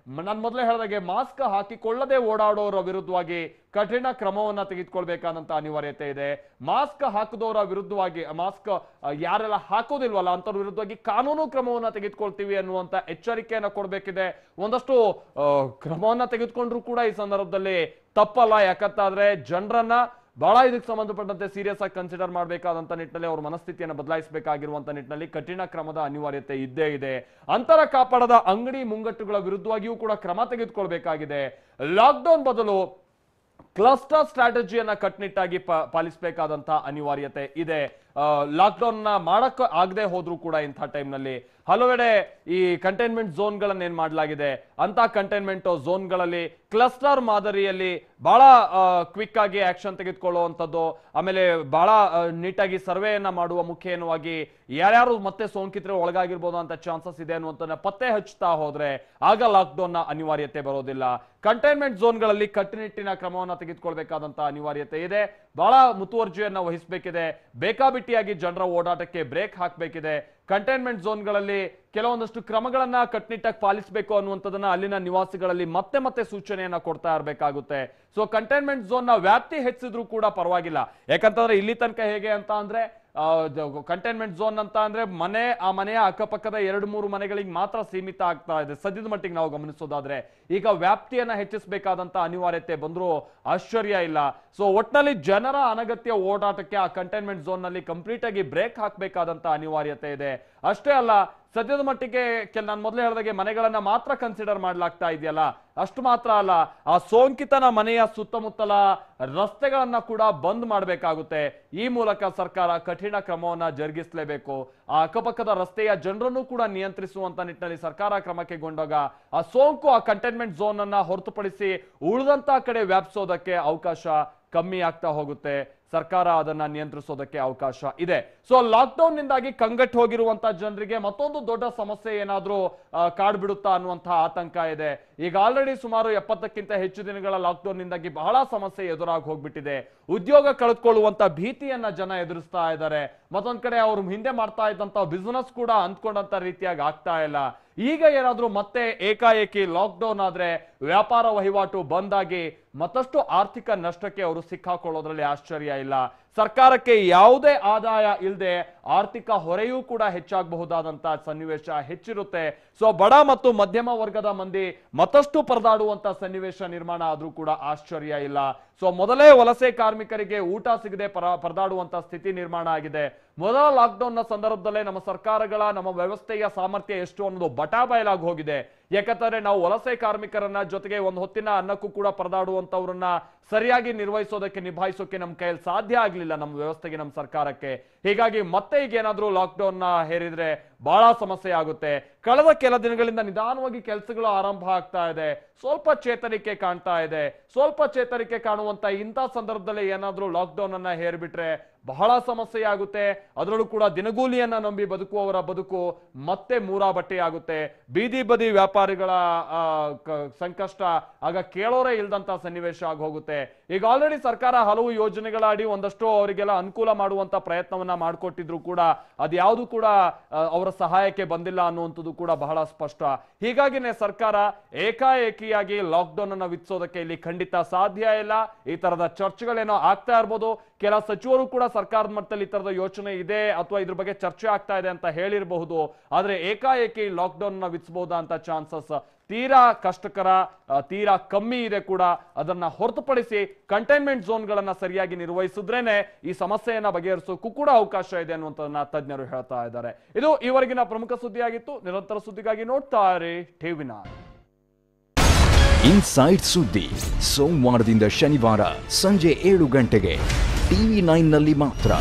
ನಾನು ಮೊದಲೇ ಹೇಳಿದಾಗೆ ಮಾಸ್ಕ್ ಹಾಕಿಕೊಳ್ಳದೆ ಓಡಾಡೋರ ವಿರುದ್ಧವಾಗಿ ಕಠಿಣ ಕ್ರಮವನ್ನ ತೆಗೆದುಕೊಳ್ಬೇಕಾದಂತ ಅನಿವಾರ್ಯತೆ ಇದೆ. ಮಾಸ್ಕ್ ಹಾಕದವರ ವಿರುದ್ಧವಾಗಿ ಮಾಸ್ಕ್ ಯಾರೆಲ್ಲ ಹಾಕೋದಿಲ್ವಲ್ಲ ಅಂತವ್ರ ವಿರುದ್ಧವಾಗಿ ಕಾನೂನು ಕ್ರಮವನ್ನ ತೆಗೆದುಕೊಳ್ತೀವಿ ಅನ್ನುವಂತ ಎಚ್ಚರಿಕೆಯನ್ನ ಕೊಡಬೇಕಿದೆ. ಒಂದಷ್ಟು ಕ್ರಮವನ್ನ ತೆಗೆದುಕೊಂಡ್ರು ಕೂಡ ಈ ಸಂದರ್ಭದಲ್ಲಿ ತಪ್ಪಲ್ಲ. ಯಾಕಂತಾದ್ರೆ ಜನರನ್ನ ಬಹಳ ಇದಕ್ಕೆ ಸಂಬಂಧಪಟ್ಟಂತೆ ಸೀರಿಯಸ್ ಆಗಿ ಕನ್ಸಿಡರ್ ಮಾಡಬೇಕಾದಂತ ನಿಟ್ಟಿನಲ್ಲಿ ಅವ್ರ ಮನಸ್ಥಿತಿಯನ್ನು ಬದಲಾಯಿಸಬೇಕಾಗಿರುವಂತ ನಿಟ್ಟಿನಲ್ಲಿ ಕಠಿಣ ಕ್ರಮದ ಅನಿವಾರ್ಯತೆ ಇದ್ದೇ ಇದೆ. ಅಂತರ ಕಾಪಾಡದ ಅಂಗಡಿ ಮುಂಗಟ್ಟುಗಳ ವಿರುದ್ಧವಾಗಿಯೂ ಕೂಡ ಕ್ರಮ ತೆಗೆದುಕೊಳ್ಬೇಕಾಗಿದೆ. ಲಾಕ್ಡೌನ್ ಬದಲು ಕ್ಲಸ್ಟರ್ ಸ್ಟ್ರಾಟಜಿಯನ್ನ ಕಟ್ಟುನಿಟ್ಟಾಗಿ ಪಾಲಿಸಬೇಕಾದಂತ ಅನಿವಾರ್ಯತೆ ಇದೆ. ಲಾಕ್ಡೌನ್ ಮಾಡಕ್ಕೆ ಆಗದೆ ಹೋದ್ರೂ ಕೂಡ ಇಂಥ ಟೈಮ್ನಲ್ಲಿ ಹಲವೆಡೆ ಈ ಕಂಟೈನ್ಮೆಂಟ್ ಝೋನ್ಗಳನ್ನ ಏನ್ ಮಾಡಲಾಗಿದೆ ಅಂತ ಕಂಟೈನ್ಮೆಂಟ್ ಝೋನ್ಗಳಲ್ಲಿ ಕ್ಲಸ್ಟರ್ ಮಾದರಿಯಲ್ಲಿ ಬಹಳ ಕ್ವಿಕ್ ಆಗಿ ಆಕ್ಷನ್ ತೆಗೆದುಕೊಳ್ಳುವಂಥದ್ದು, ಆಮೇಲೆ ಬಹಳ ನೀಟಾಗಿ ಸರ್ವೆಯನ್ನ ಮಾಡುವ ಮುಖೇನವಾಗಿ ಯಾರ್ಯಾರು ಮತ್ತೆ ಸೋಂಕಿತರು ಒಳಗಾಗಿರ್ಬೋದು ಅಂತ ಚಾನ್ಸಸ್ ಇದೆ ಅನ್ನುವಂಥದ್ದನ್ನ ಪತ್ತೆ ಹಚ್ಚುತ್ತಾ ಹೋದ್ರೆ ಆಗ ಲಾಕ್ಡೌನ್ ನ ಅನಿವಾರ್ಯತೆ ಬರೋದಿಲ್ಲ. ಕಂಟೈನ್ಮೆಂಟ್ ಝೋನ್ಗಳಲ್ಲಿ ಕಟ್ಟುನಿಟ್ಟಿನ ಕ್ರಮವನ್ನ ತೆಗೆದುಕೊಳ್ಬೇಕಾದಂತ ಅನಿವಾರ್ಯತೆ ಇದೆ. ಬಹಳ ಮುತುವರ್ಜಿಯನ್ನ ವಹಿಸಬೇಕಿದೆ. ಬೇಕಾಬಿಟ್ಟಿಯಾಗಿ ಜನರ ಓಡಾಟಕ್ಕೆ ಬ್ರೇಕ್ ಹಾಕಬೇಕಿದೆ. ಕಂಟೈನ್ಮೆಂಟ್ ಝೋನ್ಗಳಲ್ಲಿ ಕೆಲವೊಂದಷ್ಟು ಕ್ರಮಗಳನ್ನ ಕಟ್ಟುನಿಟ್ಟಾಗಿ ಪಾಲಿಸಬೇಕು ಅನ್ನುವಂಥದ್ದನ್ನ ಅಲ್ಲಿನ ನಿವಾಸಿಗಳಲ್ಲಿ ಮತ್ತೆ ಮತ್ತೆ ಸೂಚನೆಯನ್ನ ಕೊಡ್ತಾ ಇರಬೇಕಾಗುತ್ತೆ. ಸೊ ಕಂಟೈನ್ಮೆಂಟ್ ಝೋನ್ ನ ವ್ಯಾಪ್ತಿ ಹೆಚ್ಚಿದ್ರೂ ಕೂಡ ಪರವಾಗಿಲ್ಲ. ಯಾಕಂತಂದ್ರೆ ಇಲ್ಲಿ ತನಕ ಹೇಗೆ ಅಂತ ಅಂದ್ರೆ ಕಂಟೈನ್ಮೆಂಟ್ ಝೋನ್ ಅಂತ ಅಂದ್ರೆ ಆ ಮನೆಯ ಅಕ್ಕಪಕ್ಕದ 2-3 ಮನೆಗಳಿಗೆ ಮಾತ್ರ ಸೀಮಿತ ಆಗ್ತಾ ಇದೆ ಸದ್ಯದ ಮಟ್ಟಿಗೆ ನಾವು ಗಮನಿಸೋದಾದ್ರೆ. ಈಗ ವ್ಯಾಪ್ತಿಯನ್ನ ಹೆಚ್ಚಿಸಬೇಕಾದಂತ ಅನಿವಾರ್ಯತೆ ಬಂದ್ರೂ ಆಶ್ಚರ್ಯ ಇಲ್ಲ. ಸೊ ಒಟ್ನಲ್ಲಿ ಜನರ ಅನಗತ್ಯ ಓಡಾಟಕ್ಕೆ ಆ ಕಂಟೈನ್ಮೆಂಟ್ ಝೋನ್ ನಲ್ಲಿ ಕಂಪ್ಲೀಟ್ ಆಗಿ ಬ್ರೇಕ್ ಹಾಕಬೇಕಾದಂತ ಅನಿವಾರ್ಯತೆ ಇದೆ. ಅಷ್ಟೇ ಅಲ್ಲ, ಸದ್ಯದ ಮಟ್ಟಿಗೆ ನಾನು ಮೊದಲೇ ಹೇಳಿದಾಗೆ ಮನೆಗಳನ್ನ ಮಾತ್ರ ಕನ್ಸಿಡರ್ ಮಾಡ್ಲಾಗ್ತಾ ಇದೆಯಲ್ಲ, ಅಷ್ಟು ಮಾತ್ರ ಅಲ್ಲ, ಆ ಸೋಂಕಿತನ ಮನೆಯ ಸುತ್ತಮುತ್ತಲ ರಸ್ತೆಗಳನ್ನ ಕೂಡ ಬಂದ್ ಮಾಡಬೇಕಾಗುತ್ತೆ. ಈ ಮೂಲಕ ಸರ್ಕಾರ ಕಠಿಣ ಕ್ರಮವನ್ನ ಜರುಗಿಸಲೇಬೇಕು. ಆ ಅಕ್ಕಪಕ್ಕದ ರಸ್ತೆಯ ಜನರನ್ನು ಕೂಡ ನಿಯಂತ್ರಿಸುವಂತ ನಿಟ್ಟಿನಲ್ಲಿ ಸರ್ಕಾರ ಕ್ರಮಕ್ಕೆ ಗೊಂಡಾಗ ಆ ಸೋಂಕು ಆ ಕಂಟೈನ್ಮೆಂಟ್ ಝೋನ್ ಅನ್ನ ಹೊರತುಪಡಿಸಿ ಉಳಿದಂತ ಕಡೆ ವ್ಯಾಪಿಸೋದಕ್ಕೆ ಅವಕಾಶ ಕಮ್ಮಿ ಆಗ್ತಾ ಹೋಗುತ್ತೆ. ಸರ್ಕಾರ ಅದನ್ನ ನಿಯಂತ್ರಿಸೋದಕ್ಕೆ ಅವಕಾಶ ಇದೆ. ಸೊ ಲಾಕ್ಡೌನ್ ನಿಂದಾಗಿ ಕಂಗೆಟ್ಟು ಹೋಗಿರುವಂತಹ ಜನರಿಗೆ ಮತ್ತೊಂದು ದೊಡ್ಡ ಸಮಸ್ಯೆ ಏನಾದ್ರೂ ಕಾಡ್ಬಿಡುತ್ತಾ ಅನ್ನುವಂತಹ ಆತಂಕ ಇದೆ. ಈಗ ಆಲ್ರೆಡಿ ಸುಮಾರು 70ಕ್ಕಿಂತ ಹೆಚ್ಚು ದಿನಗಳ ಲಾಕ್ಡೌನ್ ನಿಂದಾಗಿ ಬಹಳ ಸಮಸ್ಯೆ ಎದುರಾಗಿ ಹೋಗ್ಬಿಟ್ಟಿದೆ. ಉದ್ಯೋಗ ಕಳೆದುಕೊಳ್ಳುವಂತ ಭೀತಿಯನ್ನ ಜನ ಎದುರಿಸ್ತಾ ಇದ್ದಾರೆ. ಮತ್ತೊಂದ್ ಕಡೆ ಅವ್ರು ಹಿಂದೆ ಮಾಡ್ತಾ ಇದ್ದಂತ ಬಿಸಿನೆಸ್ ಕೂಡ ಅಂದ್ಕೊಂಡಂತ ರೀತಿಯಾಗಿ ಆಗ್ತಾ ಇಲ್ಲ. ಈಗ ಏನಾದ್ರೂ ಮತ್ತೆ ಏಕಾಏಕಿ ಲಾಕ್ಡೌನ್ ಆದ್ರೆ ವ್ಯಾಪಾರ ವಹಿವಾಟು ಬಂದ್ ಆಗಿ ಮತ್ತಷ್ಟು ಆರ್ಥಿಕ ನಷ್ಟಕ್ಕೆ ಅವರು ಸಿಕ್ಕಾಕೊಳ್ಳೋದ್ರಲ್ಲಿ ಆಶ್ಚರ್ಯ ಇಲ್ಲ. ಸರ್ಕಾರಕ್ಕೆ ಯಾವುದೇ ಆದಾಯ ಇಲ್ಲದೆ ಆರ್ಥಿಕ ಹೊರೆಯೂ ಕೂಡ ಹೆಚ್ಚಾಗಬಹುದಾದಂತ ಸನ್ನಿವೇಶ ಹೆಚ್ಚಿರುತ್ತೆ. ಸೊ ಬಡ ಮತ್ತು ಮಧ್ಯಮ ವರ್ಗದ ಮಂದಿ ಮತ್ತಷ್ಟು ಪರದಾಡುವಂತ ಸನ್ನಿವೇಶ ನಿರ್ಮಾಣ ಆದ್ರೂ ಕೂಡ ಆಶ್ಚರ್ಯ ಇಲ್ಲ. ಸೊ ಮೊದಲೇ ವಲಸೆ ಕಾರ್ಮಿಕರಿಗೆ ಊಟ ಸಿಗದೆ ಪರದಾಡುವಂತ ಸ್ಥಿತಿ ನಿರ್ಮಾಣ ಆಗಿದೆ. ಮೊದಲ ಲಾಕ್ಡೌನ್ ನ ಸಂದರ್ಭದಲ್ಲೇ ನಮ್ಮ ಸರ್ಕಾರಗಳ ನಮ್ಮ ವ್ಯವಸ್ಥೆಯ ಸಾಮರ್ಥ್ಯ ಎಷ್ಟು ಅನ್ನೋದು ಬಟಾಬಯಲಾಗಿ ಹೋಗಿದೆ. ಯಾಕಂದ್ರೆ ನಾವು ವಲಸೆ ಕಾರ್ಮಿಕರನ್ನ ಜೊತೆಗೆ ಒಂದು ಹೊತ್ತಿನ ಅನ್ನಕ್ಕೂ ಕೂಡ ಪರದಾಡುವಂತವ್ರನ್ನ ಸರಿಯಾಗಿ ನಿರ್ವಹಿಸೋದಕ್ಕೆ ನಿಭಾಯಿಸೋಕೆ ನಮ್ಮ ಕೈಯಲ್ಲಿ ಸಾಧ್ಯ ಆಗ್ಲಿಲ್ಲ, ನಮ್ಮ ವ್ಯವಸ್ಥೆಗೆ, ನಮ್ಮ ಸರ್ಕಾರಕ್ಕೆ. ಹೀಗಾಗಿ ಮತ್ತೆ ಈಗ ಏನಾದ್ರೂ ಲಾಕ್ಡೌನ್ ನ ಹೇರಿದ್ರೆ ಬಹಳ ಸಮಸ್ಯೆ ಆಗುತ್ತೆ. ಕಳೆದ ಕೆಲ ದಿನಗಳಿಂದ ನಿಧಾನವಾಗಿ ಕೆಲಸಗಳು ಆರಂಭ ಆಗ್ತಾ ಇದೆ, ಸ್ವಲ್ಪ ಚೇತರಿಕೆ ಕಾಣ್ತಾ ಇದೆ. ಸ್ವಲ್ಪ ಚೇತರಿಕೆ ಕಾಣುವಂತ ಇಂಥ ಸಂದರ್ಭದಲ್ಲಿ ಏನಾದ್ರೂ ಲಾಕ್ಡೌನ್ ಅನ್ನ ಹೇರ್ಬಿಟ್ರೆ ಬಹಳ ಸಮಸ್ಯೆ ಆಗುತ್ತೆ. ಅದರಲ್ಲೂ ಕೂಡ ದಿನಗೂಲಿಯನ್ನ ನಂಬಿ ಬದುಕುವವರ ಬದುಕು ಮತ್ತೆ ಮೂರಾ ಬಟ್ಟೆ ಆಗುತ್ತೆ. ಬೀದಿ ಬದಿ ವ್ಯಾಪಾರಿಗಳ ಸಂಕಷ್ಟ ಆಗ ಕೇಳೋರೇ ಇಲ್ದಂತ ಸನ್ನಿವೇಶ ಆಗಿ ಹೋಗುತ್ತೆ. ಈಗ ಆಲ್ರೆಡಿ ಸರ್ಕಾರ ಹಲವು ಯೋಜನೆಗಳ ಅಡಿ ಒಂದಷ್ಟು ಅವರಿಗೆಲ್ಲ ಅನುಕೂಲ ಮಾಡುವಂತ ಪ್ರಯತ್ನವನ್ನ ಮಾಡಿಕೊಟ್ಟಿದ್ರು ಕೂಡ ಅದ್ಯಾವುದು ಕೂಡ ಅವರ ಸಹಾಯಕ್ಕೆ ಬಂದಿಲ್ಲ ಅನ್ನುವಂಥದ್ದು ಕೂಡ ಬಹಳ ಸ್ಪಷ್ಟ. ಹೀಗಾಗಿನೇ ಸರ್ಕಾರ ಏಕಾಏಕಿಯಾಗಿ ಲಾಕ್ಡೌನ್ ಅನ್ನ ವಿಧಿಸೋದಕ್ಕೆ ಇಲ್ಲಿ ಖಂಡಿತ ಸಾಧ್ಯ ಇಲ್ಲ. ಈ ತರದ ಚರ್ಚೆಗಳೇನೋ ಆಗ್ತಾ ಇರ್ಬೋದು. ಕೆಲ ಸಚಿವರು ಕೂಡ ಸರ್ಕಾರದ ಮಟ್ಟದಲ್ಲಿ ಈ ತರದ ಯೋಚನೆ ಇದೆ ಅಥವಾ ಇದ್ರ ಬಗ್ಗೆ ಚರ್ಚೆ ಆಗ್ತಾ ಇದೆ ಅಂತ ಹೇಳಿರಬಹುದು. ಆದ್ರೆ ಏಕಾಏಕಿ ಲಾಕ್ಡೌನ್ ನ ವಿಧಿಸಬಹುದಾ ಅಂತ ಚಾನ್ಸಸ್ ತೀರಾ ಕಷ್ಟಕರ, ತೀರಾ ಕಮ್ಮಿ ಇದೆ ಕೂಡ. ಅದನ್ನ ಹೊರತುಪಡಿಸಿ ಕಂಟೈನ್ಮೆಂಟ್ ಝೋನ್ಗಳನ್ನ ಸರಿಯಾಗಿ ನಿರ್ವಹಿಸಿದ್ರೇನೆ ಈ ಸಮಸ್ಯೆಯನ್ನ ಬಗೆಹರಿಸೋಕ್ಕೂ ಕೂಡ ಅವಕಾಶ ಇದೆ ಅನ್ನುವಂಥದ್ದನ್ನ ತಜ್ಞರು ಹೇಳ್ತಾ ಇದ್ದಾರೆ. ಇದು ಈವರೆಗಿನ ಪ್ರಮುಖ ಸುದ್ದಿಯಾಗಿತ್ತು. ನಿರಂತರ ಸುದ್ದಿಗಾಗಿ ನೋಡ್ತಾ ಇರಿ TV9. ಇನ್ಸೈಡ್ ಸುದ್ದಿ ಸೋಮವಾರದಿಂದ ಶನಿವಾರ ಸಂಜೆ 7 ಗಂಟೆಗೆ TV9 ನಲ್ಲಿ ಮಾತ್ರ.